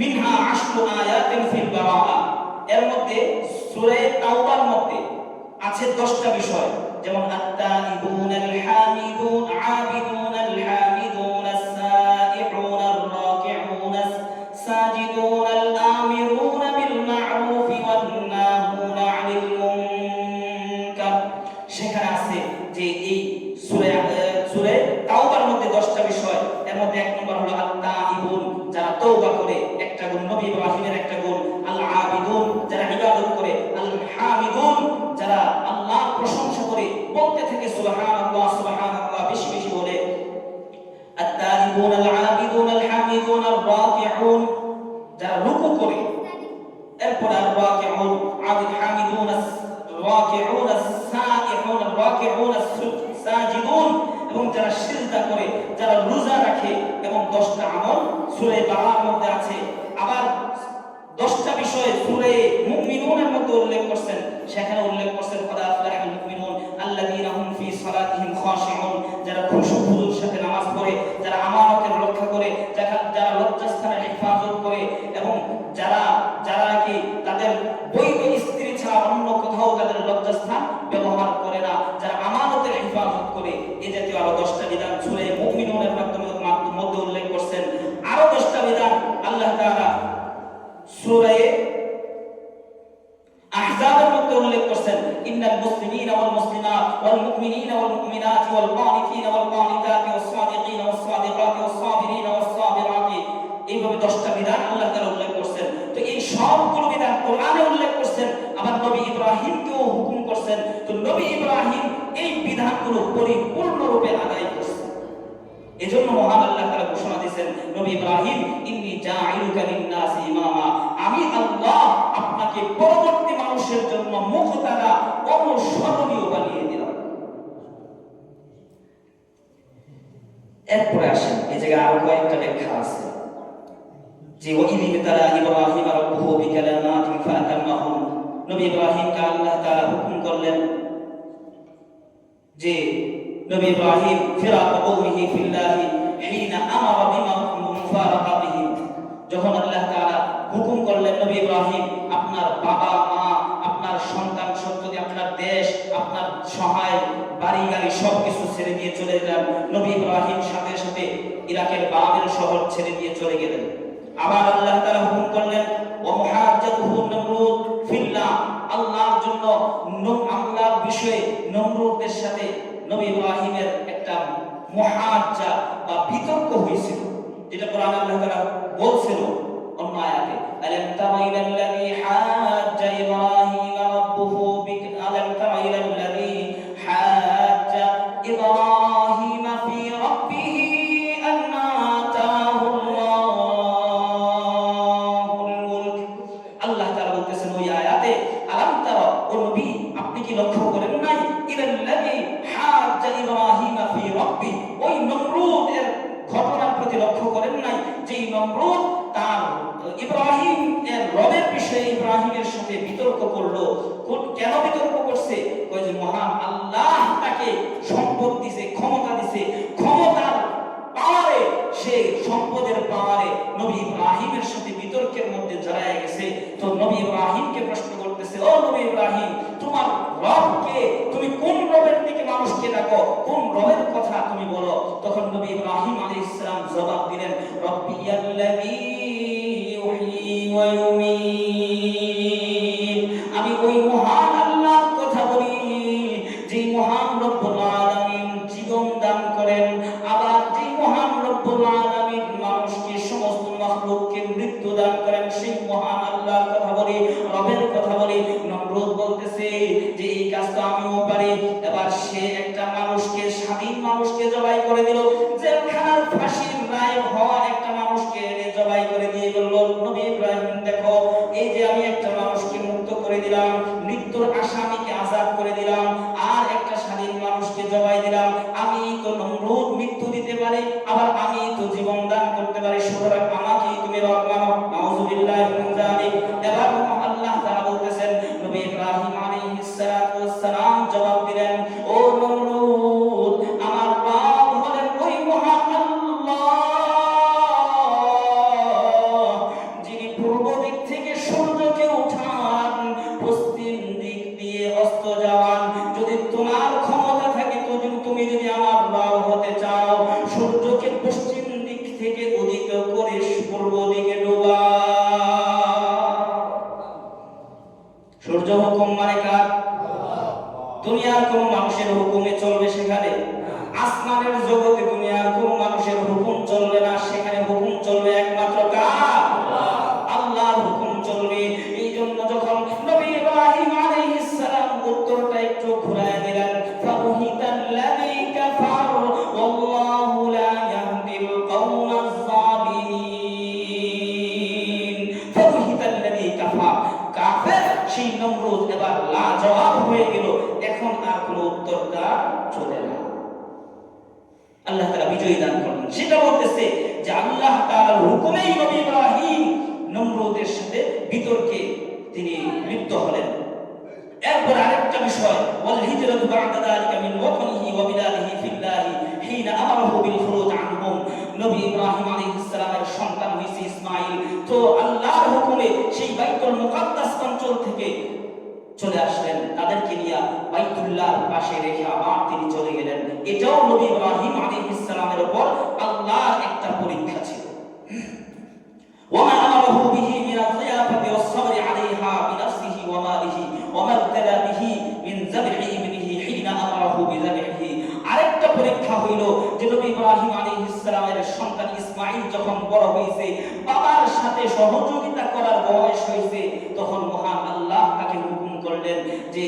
মিনহা আশরু আয়াতিন ফিল বারাআ, এর মধ্যে সূরা তাওবার মধ্যে আছে 10টা বিষয়, যেমন আত-তাইবুন আল হামিদুন আবিদুন আল হামিদুন as-সাইহুন আর-রাকিউন as-সাজিদুন আল-আমিরুন বিল মা'রুফ ওয়ান নাহুন আনিল মুনকার। সেখানে আছে যে এই সূরা তাওবার মধ্যে 10টা বিষয়। এর মধ্যে 1 নম্বর হলো আত-তাইবুন, যারা তওবা করে, একটা গুণ নবী ইব্রাহিমের একটা গুণ। আল-আবিদুন, যারা ইবাদত করে। আল-হামিদুন, যারা আল্লাহর প্রশংসা করে, বলতে থাকে সুবহানাল্লাহ সুবহানাল্লাহ, বেশি বেশি বলে। আত-তাইবুন আল-আবিদুন আল-হামিদুন আর-রাকিউন, যারা রুকু করে। এরপর আর-রাকিউন আবিদ হামিদুন আর-রাকিউন as-সাইহুন আর-রাকিউন as-সাজিদুন, এবং যারা সিজদা করে, যারা রোজা রাখে, এবং 10টা আমল সূরা বারার মধ্যে আছে। আবার 10টা বিষয় সূরা মুমিনুনের মধ্যে উল্লেখ করছেন, সেখানে উল্লেখ করছেন ক্বাদ আফলাহাল মুমিনুন আল্লাযীনা হুম ফি সালাতিহিম খাশিউন, যারা খুশু খুজুর সাথে নামাজ পড়ে, যারা আমানতের রক্ষা করে, যারা লজ্জাস্থানের হেফাজত করে এবং যারা যারা কি তাদের বৈধ স্ত্রী ছাড়া অন্য কোথাও তাদের লজ্জাস্থান ব্যবহার করে না, যারা আমানতের হেফাজত করে, এই জাতীয় আরো 10টা বিধান সূরা মুমিনুনের মধ্যে উল্লেখ করছেন। আরো 10টা বিধান আল্লাহ তাআলা সূরা আহজাবের মধ্যে উল্লেখ করছেন। ইন্নাল মুসলিমিনা ওয়াল মুসলিমাত ওয়াল মুমিনিনা ওয়াল মুমিনাত ওয়াল কানিতিনা ওয়াল কানিতাত ওয়াস সাদিকিনা ওয়াস সাদিকাত ওয়াস সাবিরিনা ওয়াস সাবিরাত, এইভাবে 10টা বিধান আল্লাহ তাআলা উল্লেখ করছেন। তো এই সবগুলো বিধান কোরআনে উল্লেখ করছেন, আবার নবী ইব্রাহিমকেও হুকুম করছেন। তো নবী ইব্রাহিম এই বিধানগুলো পরিপূর্ণরূপে আদায় করছেন। এজন্য মহান আল্লাহ তাআলা ঘোষণা দিয়েছেন, নবী ইব্রাহিম ইন্নী জাঈলুকা লিন-নাসি ইমামা, আমি আল্লাহ আপনাকে পরবর্তী মানুষের জন্য মুক্তাদা অনুসরণীয় বানিয়ে দিলাম। এরপরে আসেন, এই জায়গায় আরো কয়েকটা ব্যাখ্যা আছে যে ওয়াইযি বিতালা ইব্রাহিম রাব্বুহু বিকালামাতিন ফাতাম্মাহুম, নবী ইব্রাহিমকে আল্লাহ তাআলা হুকুম করলেন যে নবী ইব্রাহিম ফিরাক কওমিহি ফিল্লাহি হিনা আমারা বিমা মুফারাকাতিহি, যখন আল্লাহ তাআলা হুকুম করলেন নবী ইব্রাহিম আপনার বাবা মা, আপনার সন্তান সন্ততি, আপনার দেশ, আপনার সহায় বাড়ি গাড়ি সবকিছু ছেড়ে দিয়ে চলে গেলেন। নবী ইব্রাহিম সাথে সাথে ইরাকের বাবেল শহর ছেড়ে দিয়ে চলে গেলেন। আবার আল্লাহ তাআলা হুকুম করলেন ওয়া মুহাজ্জাতুহু নমরুদ ফিল্লাহ, আল্লাহর জন্য আল্লাহর বিষয়ে নমরুদের সাথে নবী ইব্রাহিমের একটা মুহাজ্জা বা বিতর্ক হয়েছিল, যেটা কোরআনে আল্লাহ তাআলা বলছিল অন্য আয়াতে, আলাম তারা ইলাল্লাযী হাজ্জা ইব্রাহিম রাব্বুহু আলাম তারা ইলাল্লাযী হাজ্জা ইব্রাহিম ফি রাব্বিহি আন আতাহু আল্লাহুল মুলক। আল্লাহ তাআলা বলতেছেন ওই আয়াতে, আলাম তারা, ও নবী আপনি কি লক্ষ্য করেন নাই, ইলাল্লাযী হাজ্জা ইব্রাহিম ফি রাব্বি, ওই নমরুদের ঘটনার প্রতি লক্ষ্য করেন নাই, যে নমরুদ তার ইব্রাহিম এর রবের বিষয়ে ইব্রাহিমের সাথে বিতর্ক করলো। কেন বিতর্ক করছে? ওই যে মহান আল্লাহ তাকে সম্পদ দিয়েছে, ক্ষমতা দিয়েছে, ক্ষমতার পাওয়ারে, সে সম্পদের পাওয়ারে নবী ইব্রাহিমের সাথে বিতর্কের মধ্যে জড়ায় গেছে। তো নবী ইব্রাহিমকে প্রশ্ন করতেছে, ও নবী ইব্রাহিম তোমার রব কে? তুমি কোন রবের দিকে মানুষকে ডাকো? কোন রবের কথা তুমি বলো? তখন নবী ইব্রাহিম আলাইহিস সালাম জবাব দিলেন, রব্বিয়াল্লাযী ইউহয়ী ওয়া ইউমীত, আমি ওই মহান আল্লাহর কথা বলি যে মহান রব্বুল আলামিন জীবন দান করেন, আবার যে মহান রব্বুল আলামিন মানুষকে সমস্ত মাখলুককে মৃত্যু দান করেন, সেই মহান আল্লাহর কথা বলি, রবের কথা বলি। নমরুদ বলতেছে যে এই কাজ তো আমিও পারি। এবার সে একটা মানুষকে, স্বাধীন মানুষকে জবাই করে দিল, জেলখানার ফাঁসির রায় হওয়া একটা মানুষকে এনে জবাই করে দিয়ে বলল, নবী ইব্রাহিম দেখো, এই যে আমি একটা মানুষকে মুক্ত করে দিলাম, মৃত্যুর আসামিকে আজাদ করে দিলাম, আর একটা স্বাধীন মানুষকে জবাই দিলাম, আমি তো নমরুদ মৃত্যু দিতে পারি, আবার আমি তো জীবন দান করতে পারি, সুতরাং আমাকেই তুমি রব মানো। নাউযুবিল্লাহি মিন যালিক। এবার আল্লাহ তাআলা বলতেছেন, নবী ইব্রাহিম আলাইহিস সালাতু ওয়াস সালাম জবাব দিলেন, ও নমরুদ আমার রব হলেন ওই মহান আল্লাহ যিনি পূর্ব দিক থেকে সূর্যকে উঠান, পশ্চিম দিক দিয়ে অস্ত যাওয়ান। যদি তোমার ক্ষমতা থাকে, তো তুমি যদি আমার রব হতে চাও, সূর্যকে পশ্চিম দিক থেকে উদিত করে পূর্ব দিকে ডোবা। সূর্য হুকুম মানে কার? দুনিয়ার কোন মানুষের হুকুমে চলবে সেখানে? আসমানের জগতে দুনিয়ার কোন মানুষের হুকুম চলবে না, সেখানে হুকুম চলবে একমাত্র কার? আল্লাহর হুকুম চলবে। এই জন্য যখন নবী ইব্রাহিম আলাইহিস সালাম উত্তরটা একটু ঘুরায় দিলেন, ফাবুহিতাল্লাযী কাফার ওয়াল্লাহু লা ইয়াহদিল কওমাজ যালিমিন। ফাবুহিতাল্লাযী কাফার, কাফের সেই নমরুদ এবার লাজবাব হয়ে গেল, এখন আর কোনো উত্তর দেওয়া চলে না। আল্লাহ তাআলা বিজয় দান করলেন। সেটা বলতেছে যে আল্লাহ তাআলার হুকুমেই নবী ইব্রাহিম নমরুদের সাথে বিতর্কে তিনি লিপ্ত হলেন। এরপর আরেকটা বিষয়, ওয়াল হিজরাতু বা'দা যালিকা মিন ওয়াতনিহি ওয়া বিলাদিহি ফিল্লাহি হিনা আমারাহু বিল খুরুজ আনহুম, নবী ইব্রাহিম আলাইহিস সালামের সন্তান হইছে ইসমাঈল। তো আল্লাহর হুকুমে সেই বাইতুল মুকাদ্দাস অঞ্চল থেকে চলে আসলেন, তাদেরকে নিয়ে বাইতুল্লাহর পাশে রেখে আবার তিনি চলে গেলেন। এটাও নবী ইব্রাহিম আলাইহিস সালামের উপর আল্লাহর একটা পরীক্ষা ছিল। وما أمره به من الضيافة والصبر عليها بنفسه وماله وما ابتلى به من ذبح ابنه حين أمره بذبحه। আরেকটা পরীক্ষা হইল যে নবী ইব্রাহিম আলাইহিস সালামের সন্তান ইসমাঈল যখন বড় হয়েছে, বাবার সাথে সহযোগিতা করার বয়স হয়েছে, তখন মহান আল্লাহ তাকে হুকুম করলেন যে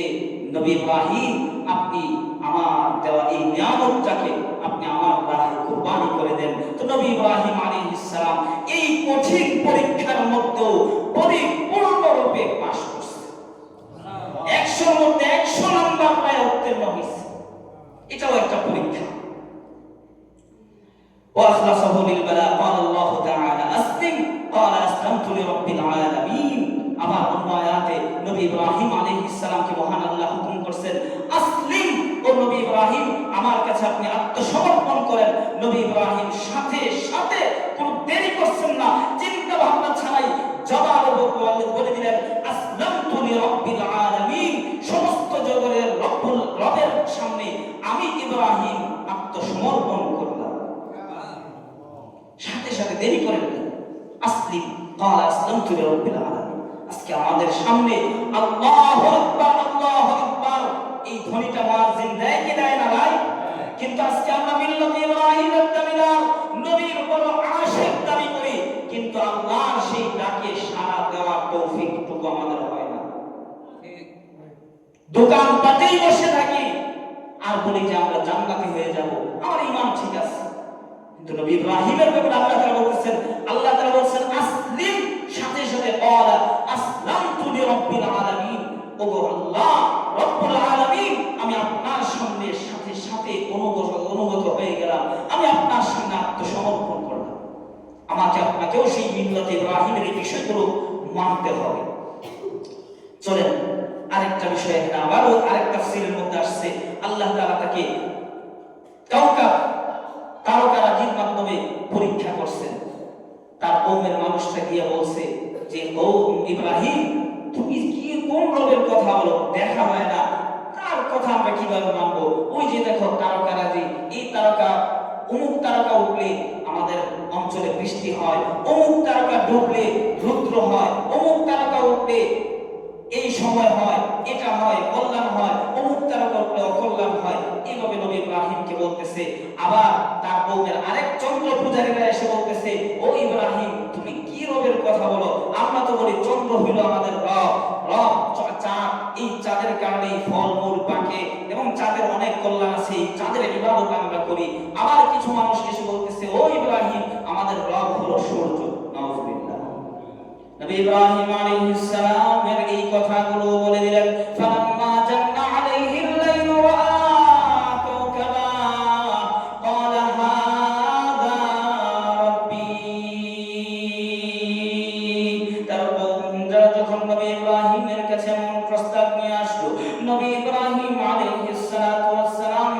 নবী ইব্রাহিম, আপনি আমার দেওয়া এই নিয়ামতটাকে আপনি আমার রাহে কুরবানি করে দেন। তো নবী ইব্রাহিম আলাইহিস সালাম এই কঠিন পরীক্ষার মধ্যেও পরিপূর্ণরূপে পাস করছে। 100 এর মধ্যে 100 নাম্বার পায় উত্তীর্ণ হয়েছে। এটাও একটা পরীক্ষা। ওয়াখলাসাহু লিলবালা ক্বালা আল্লাহু তাআলা আসলিম ক্বালা আসলামতু লিরাব্বিল আলামিন। আবার অন্য আয়াতে নবী ইব্রাহিম আলাইহিস সালামকে মহান আল্লাহ হুকুম করছেন, আসলিম, ও নবী ইব্রাহিম আমার কাছে আপনি আত্মসমর্পণ করেন। নবী ইব্রাহিম সাথে সাথে কোনো দেরি করছেন না, চিন্তা ভাবনা ছাড়াই জবাবে বলে দিলেন, আসলামতু লিরাব্বিল আলামিন, সমস্ত জগতের রবের সামনে আমি ইব্রাহিম আত্মসমর্পণ করলাম। সাথে সাথে দেরি করেন না, আসলিম ক্বালা আসলামতু লিরাব্বিল আলামিন। আজকে আমাদের সামনে আল্লাহু আকবার আল্লাহু আকবার এই ধ্বনিটা মুয়াজ্জিন দেয় কি দেয় না ভাই? কিন্তু আজকে আমরা মিল্লাতে ইব্রাহিমের দাবিদার, নবীর বড় আশিক দাবি করি, কিন্তু আল্লাহর সেই ডাকে সাড়া দেওয়ার তৌফিকটুকু আমাদের হয় না। দোকান পাতেই বসে থাকি আর বলি যে আমরা জান্নাতি হয়ে যাব, আমার ঈমান ঠিক আছে। কিন্তু নবী ইব্রাহিমের ব্যাপারে আল্লাহ তাআলা বলেছেন আসলিম, সাথে সাথে ক্বালা আসলামতু লিরাব্বিল আলামিন। ওগো আল্লাহ রব্বুল আলামিন, আমি আপনার সামনে সাথে সাথে অনুগত হয়ে গেলাম, আমি আপনার সামনে আত্মসমর্পণ করলাম। আমাকে আপনাকেও সেই মিল্লাতে ইব্রাহিমের এই বিষয়গুলো মানতে হবে। চলেন আরেকটা বিষয়, এখানে আবারও আরেকটা তাফসীরের মধ্যে আসছে, আল্লাহ তাআলা তাকে কাউকাব তারকারাজির মাধ্যমে পরীক্ষা করছেন। তার কওমের মানুষটা গিয়ে বলছে যে, ও ইব্রাহিম, তুমি কি কোন রবের কথা বলো, দেখা হয় না, তার কথা আমরা কিভাবে মানবো? ওই যে দেখো তারকারাজি, এই তারকা, অমুক তারকা উঠলে আমাদের অঞ্চলে বৃষ্টি হয়, অমুক তারকা ডুবলে রুদ্র হয়, অমুক তারকা উঠলে এই সময় হয়, এটা হয়, কল্যাণ হয়, অমুক তারকা উঠলে অকল্যাণ হয়। এইভাবে নবী ইব্রাহিমকে বলতেছে। আবার তার কওমের আরেক চন্দ্র পূজারীরা এসে বলতেছে, ও ইব্রাহিম, তুমি কি রবের কথা বলো? আমরা তো বলি চন্দ্র হইল আমাদের রব, চাঁদ, এই চাঁদের কারণে ফল মূল পাকে এবং চাঁদের অনেক কল্যাণ আছে, এই চাঁদের ইবাদত আমরা করি। আবার কিছু মানুষ এসে বলতেছে, ও ইব্রাহিম, আমাদের রব হলো সূর্য। নাউযুবিল্লাহ। নবী ইব্রাহিম আলাইহিস সালামের এই কথাগুলো বলে দিলেন, ফালাম্মা জান্না আলাইহিল লাইলু রাআ কাওকাবা ক্বালা হাযা রাব্বী। তারপর যখন নবী ইব্রাহিমের কাছে এমন প্রস্তাব নিয়ে আসলো, নবী ইব্রাহিম আলাইহিস সালাতু ওয়াস সালাম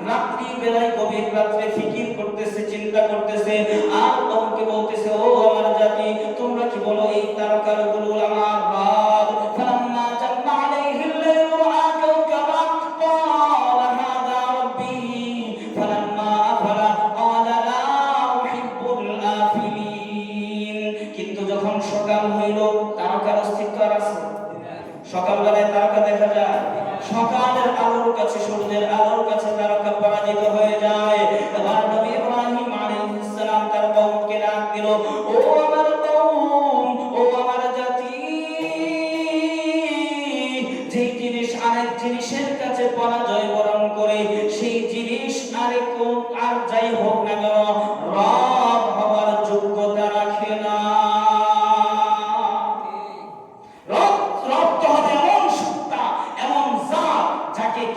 রাত্রি বেলায় গভীর রাত্রে ফিকির করতেছে, চিন্তা করতেছে, আর কওমকে বলতেছে, ও আমার জাতি, তোমরা কি বলো এই তারকাগুলো আমার রব? ফালাম্মা জান্না আলাইহিল লাইলু রাআ কাওকাবা ক্বালা হাযা রাব্বী ফালাম্মা আফালা ক্বালা লা উহিব্বুল আফিলিন। কিন্তু যখন সকাল হইল, তারকার অস্তিত্ব আর আছে? সকালবেলায় তারকা দেখা যায়, সকালের আলোর কাছে, সূর্যের আলোর কাছে তারকা পরাজিত হয়ে যায়। এবার নবী ইব্রাহিম আলাইহিস সালাম তার কওমকে ডাক দিল, ও আমার কওম, ও আমার জাতি, যেই জিনিস আরেক জিনিসের কাছে পরাজয় বরণ করে, সেই জিনিস আর যাই হোক না কেন রব হওয়ার যোগ্যতা রাখে না।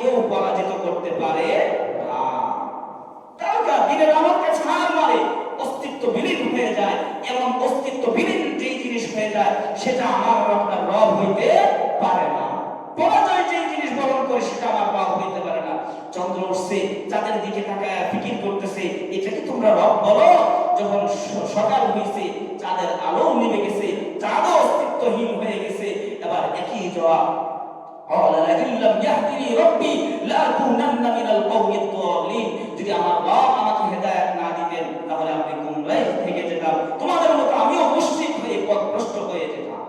কেউ পরাজিত করতে পারে না। তারকা দিনের আলোর কাছে হার মারে, অস্তিত্ব বিলীন হয়ে যায়, এবং অস্তিত্ব বিলীন যেই জিনিস হয়ে যায় সেটা আমার আপনার রব হইতে পারে না। পরাজয় যেই জিনিস বরণ করে সেটা আমার রব হইতে পারে না। চন্দ্র উঠছে করছে, চাঁদের দিকে তাকায় ফিকির করতেছে, এটা কি তোমরা রব বলো? যখন সকাল হয়েছে, চাঁদের আলো নিভে গেছে, চাঁদও অস্তিত্বহীন হয়ে গেছে। এবার একই জবাব, যদি আমার রব আমাকে হেদায়েত না দিতেন তাহলে আমি গুমরাহ থেকে যেতাম, তোমাদের মতো আমিও মুশরিক হয়ে পথভ্রষ্ট হয়ে যেতাম।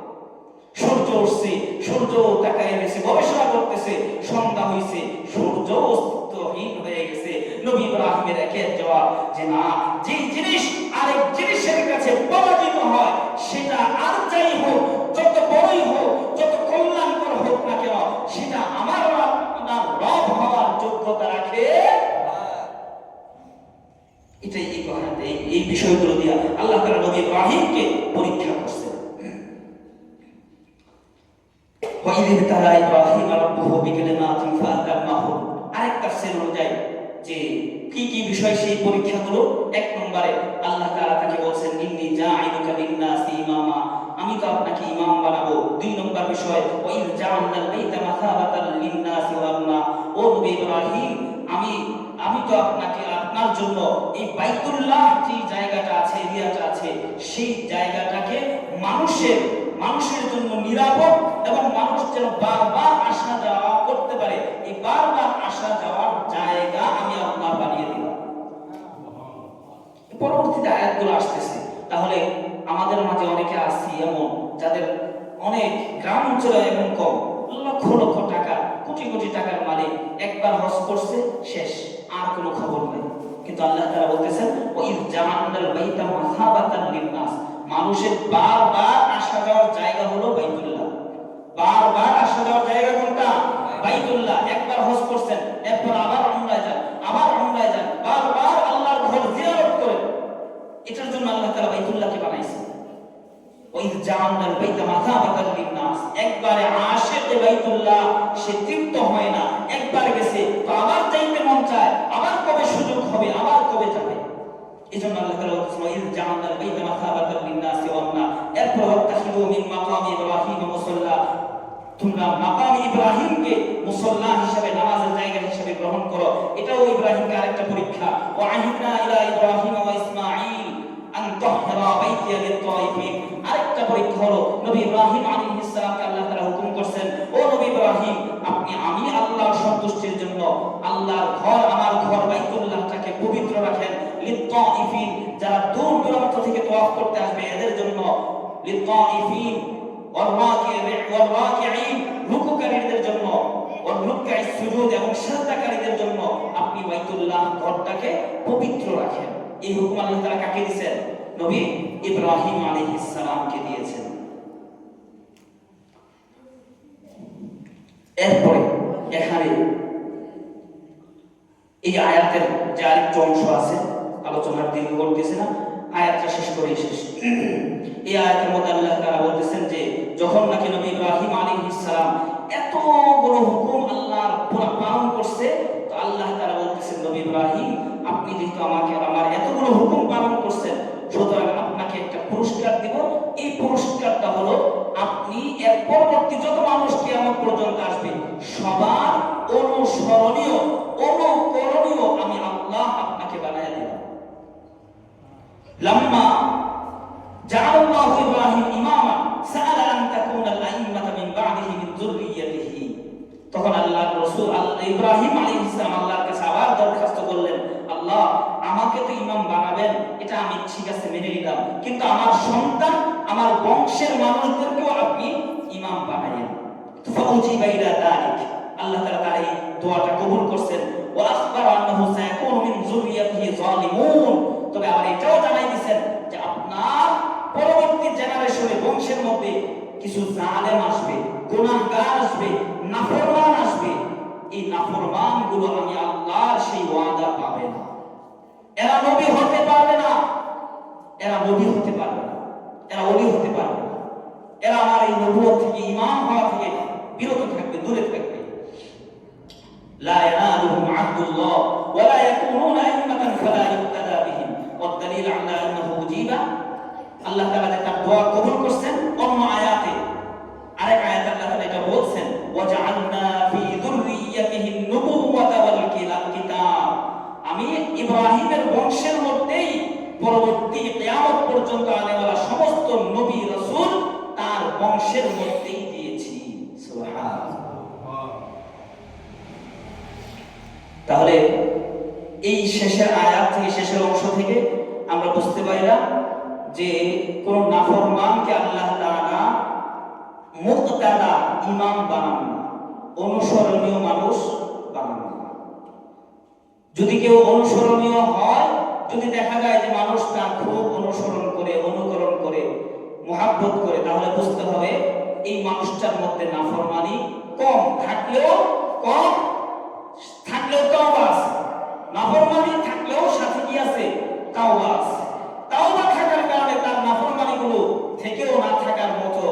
সূর্য উঠছে, সূর্য তাকায় গেছে, গবেষণা করতেছে, সন্ধ্যা হইছে, সূর্য অস্তিত্বহীন হয়ে গেছে। নবী ইব্রাহিমের একের জবাব যে না, যে জিনিস আরেক জিনিসের কাছে পরাজিত হয় সেটা আর যাই হোক, যত বড়ই হোক, যত কল্যাণকর হোক না কেন, সেটা আমার আপনার রব হওয়ার যোগ্যতা রাখে। এটাই এই বিষয়গুলো দিয়ে আল্লাহ তাআলা নবী ইব্রাহিমকে পরীক্ষা করছেন। আরেক তাফসীর অনুযায়ী যে কি কি বিষয় সেই পরীক্ষাগুলো, এক নম্বরে আল্লাহ তাআলা তাকে বলছেন ইন্নী জাঈলুকা লিন-নাসি ইমামা, আমি তো আপনাকে ইমাম বানাবো। দুই নম্বর বিষয় ওয়াইল জাআলনাল বাইতা মাসাবাতাল লিন-নাসি ওয়া আমনা, ও নবী ইব্রাহিম আমি তো আপনাকে আপনার জন্য এই বাইতুল্লাহ যে জায়গাটা আছে, এরিয়াটা আছে, সেই জায়গাটাকে মানুষের জন্য নিরাপদ এবং মানুষ যেন বারবার আসা যাওয়া করতে পারে, এই বারবার আসা যাওয়ার জায়গা আমি আপনার বানিয়ে দিলাম। পরবর্তীতে আয়াতগুলো আসতেছে। তাহলে আমাদের মাঝে অনেকে আছে এমন যাদের অনেক গ্রাম অঞ্চলে এমন কম, লক্ষ লক্ষ টাকা, কোটি কোটি টাকার মালিক, একবার হজ করছে শেষ, আর কোনো খবর নেই। কিন্তু আল্লাহ তাআলা বলতেছেন ওয়াইজ জাআলনাল বাইতা মাসাবাতান লিন-নাস, মানুষের বারবার আসা যাওয়ার জায়গা হলো বাইতুল্লাহ। বারবার আসা যাওয়ার জায়গা কোনটা? বাইতুল্লাহ। একবার হজ করছেন, এরপর আবার উমরায় যান, আবার উমরায় যান, বারবার আল্লাহর ঘর জিয়ারত করেন। এটার জন্য আল্লাহ তাআলা বাইতুল্লাহকে বানাইছেন। ওয়াইজ জাআলনাল বাইতা মাসাবাতান লিন-নাস, একবারে আশিকে বাইতুল্লাহ সে তৃপ্ত হয় না, একবার গেছে তো আবার যাইতে মন চায়, আবার কবে সুযোগ হবে, আবার কবে যাবে। এজন্য আল্লাহ তাআলা বলেছেন ওয়াইজ জাআলনাল বাইতা মাসাবাতান লিন-নাসি ওয়া আমনা, এরপর ওয়াত্তাখিযু মিন মাকামি ইব্রাহিম মুসাল্লা, তোমরা মাকাম ইব্রাহিমকে মুসাল্লা হিসেবে, নামাজের জায়গা হিসেবে গ্রহণ করো। এটাও ইব্রাহিমকে আরেকটা পরীক্ষা। ওয়া আহিদনা ইলা ইব্রাহিম ওয়া ইসমাঈল আন তাহরা বাইতিয়া লিত-তাইফিন, আরেকটা পরীক্ষা হলো নবী ইব্রাহিম আলাইহিস সালামকে আল্লাহ তাআলা হুকুম করছেন, ও নবী ইব্রাহিম, আমি আল্লাহর সন্তুষ্টির জন্য আল্লাহর ঘর, আমার ঘর বাইতুল্লাহটাকে পবিত্র রাখেন। লিত-তাইফিন, যারা দূর দূরান্ত থেকে তওয়াফ করতে আসবে এদের জন্য। লিত-তাইফিন ওয়ার-রাকিঈন, রুকুকারীদের জন্য। ওয়ার-রুকআই সুজুদ, এবং সিজদাকারীদের জন্য আপনি বাইতুল্লাহ ঘরটাকে পবিত্র রাখেন। এই হুকুম আল্লাহ তাআলা কাকে দিয়েছেন? নবী ইব্রাহিম আলাইহিস সালামকে দিয়েছেন। এরপরে এখানে এই আয়াতের যে আরেকটা অংশ আছে, আলোচনার দীর্ঘ করতেছে না, আয়াতটা শেষ করেই শেষ। এই আয়াতের মধ্যে আল্লাহ তাআলা বলতেছেন যে যখন নাকি নবী ইব্রাহিম আলাইহিস সালাম এত বড় হুকুম আল্লাহর পালন করছে, তো আল্লাহ তাআলা বলতেছেন নবী ইব্রাহিম, আপনি যেহেতু আমাকে আমার এত বড় হুকুম পালন করছেন, সুতরাং আপনাকে একটা পুরস্কার দিব। এই পুরস্কারটা হলো আপনি এর পরবর্তী যত মানুষ কিয়ামত পর্যন্ত আসবে সবার অনুসরণীয়, অনুকরণীয় আমি আল্লাহ আপনাকে বানায় দিলাম। লাম্মা জাআলাল্লাহু ইব্রাহিম ইমামা সাআলা আন তাকুনা আল-আইম্মাতা মিন বা'দিহি মিন যুররিয়্যাতিহি, তখন আল্লাহর রাসূল ইব্রাহিম আলাইহিস সালাম আল্লাহর কাছে আবার দরখাস্ত করলেন, আল্লাহ আমাকে তো ইমাম বানাবেন, এটা আমি ঠিক আছে মেনে নিলাম, কিন্তু আমার সন্তান, আমার বংশের মানুষদেরকেও আপনি ইমাম বানাইয়েন। ফাউজিবা ইলা যালিক, আল্লাহ তাআলা তার এই দোয়াটা কবুল করছেন। ওয়া আখবারা আন্নাহু সায়াকুনু মিন যুররিয়্যাতিহি যালিমুন, তবে আবার এটাও জানাই দিয়েছেন যে আপনার পরবর্তী জেনারেশনে, বংশের মধ্যে কিছু জালেম আসবে, গুনাহগার আসবে, নাফরমান আসবে। এই নাফরমান গুলো আমি আল্লাহর সেই ওয়াদা পাবে না, এরা নবী হতে পারবে না, এরা নবী হতে পারবে না, এরা ওলি হতে পারবে না, এরা আমার এই নবুয়ত থেকে, ইমাম হওয়া থেকে বিরত থাকবে, দূরে থাকবে। লা ইয়ানালুহুম আহদুল্লাহ ওয়া লা ইয়াকুনুনা আইম্মাতান ফালা ইউক্তাদা বিহিম, ওয়াদ দালিল আলা আন্নাহু উজিবা। আল্লাহ তাআলা তার দোয়া কবুল করছেন। অন্য আয়াতে, আরেক আয়াতে আল্লাহ তাআলা এটা বলছেন, ওয়া জাআলনা ফি যুররিয়্যাতিহিন নুবুওয়াতা ওয়াল কিতাব, আমি ইব্রাহিমের বংশের মধ্যেই পরবর্তী কিয়ামত পর্যন্ত আনেওয়ালা সমস্ত নবী রাসূল তার বংশের মধ্যেই দিয়েছি। সুবহানাল্লাহ। তাহলে এই শেষের আয়াত থেকে, শেষের অংশ থেকে আমরা বুঝতে পারলাম যে কোন নাফরমানকে আল্লাহ তাআলা মুক্তাদা ইমাম বানান না, অনুসরণীয় মানুষ বানান না। যদি কেউ অনুসরণীয় হয়, যদি দেখা যায় যে মানুষ তার খুব অনুসরণ করে, অনুকরণ করে, মুহাব্বত করে, তাহলে বুঝতে হবে এই মানুষটার মধ্যে নাফরমানি কম থাকলেও তাওবা আছে। নাফরমানি থাকলেও সাথে কি আছে? তাওবা আছে। তাওবা থাকার কারণে তার নাফরমানিগুলো থেকেও না থাকার মতো।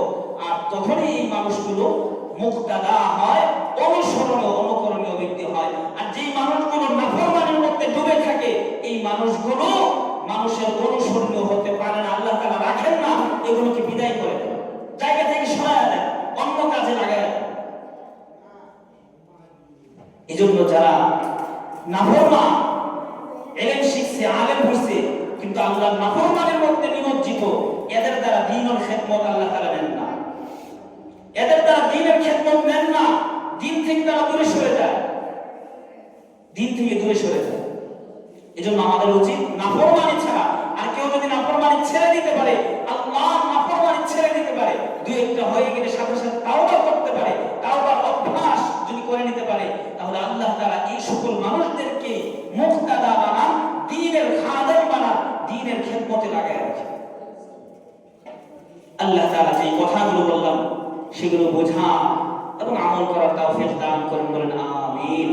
আর তখনই এই মানুষগুলো মুক্তাদা হয়, অনুসরণীয় অনুকরণীয় ব্যক্তি হয়। আর যেই মানুষগুলো নাফরমানির মধ্যে ডুবে থাকে, এই মানুষগুলো মানুষের অনুসরণীয় হতে পারে না, আল্লাহ তাআলা রাখেন না, এগুলোকে বিদায় করে দেন, জায়গা থেকে সরায় দেন, অন্য কাজে লাগায় দেন। এজন্য যারা নাফরমান, ইলম শিখছে, আলেম হইছে, কিন্তু আল্লাহর নাফরমানের মধ্যে নিমজ্জিত, এদের দ্বারা দ্বীনের খেদমত আল্লাহ তাআলা নেন না। এদের দ্বারা দ্বীনের খেদমত নেন না, দ্বীন থেকে তারা দূরে সরে যায়, দ্বীন থেকে দূরে সরে যায়। এজন্য আমাদের উচিত নাফরমানি ছাড়া, আর কেউ যদি নাফরমানি ছেড়ে দিতে পারে, আল্লাহর নাফরমানি ছেড়ে দিতে পারে, দুই একটা হয়ে গেলে সাথে সাথে তাওবা করতে পারে, তাওবার অভ্যাস যদি করে নিতে পারে, তাহলে আল্লাহ তাআলা এই সকল মানুষদেরকে মুক্তাদা বানান, দ্বীনের খাদেম বানান, দ্বীনের খেদমতে লাগায় রাখেন। আল্লাহ তাআলা যে কথাগুলো বললাম সেগুলো বোঝা এবং আমল করার তৌফিক দান করেন, বলেন আমিন।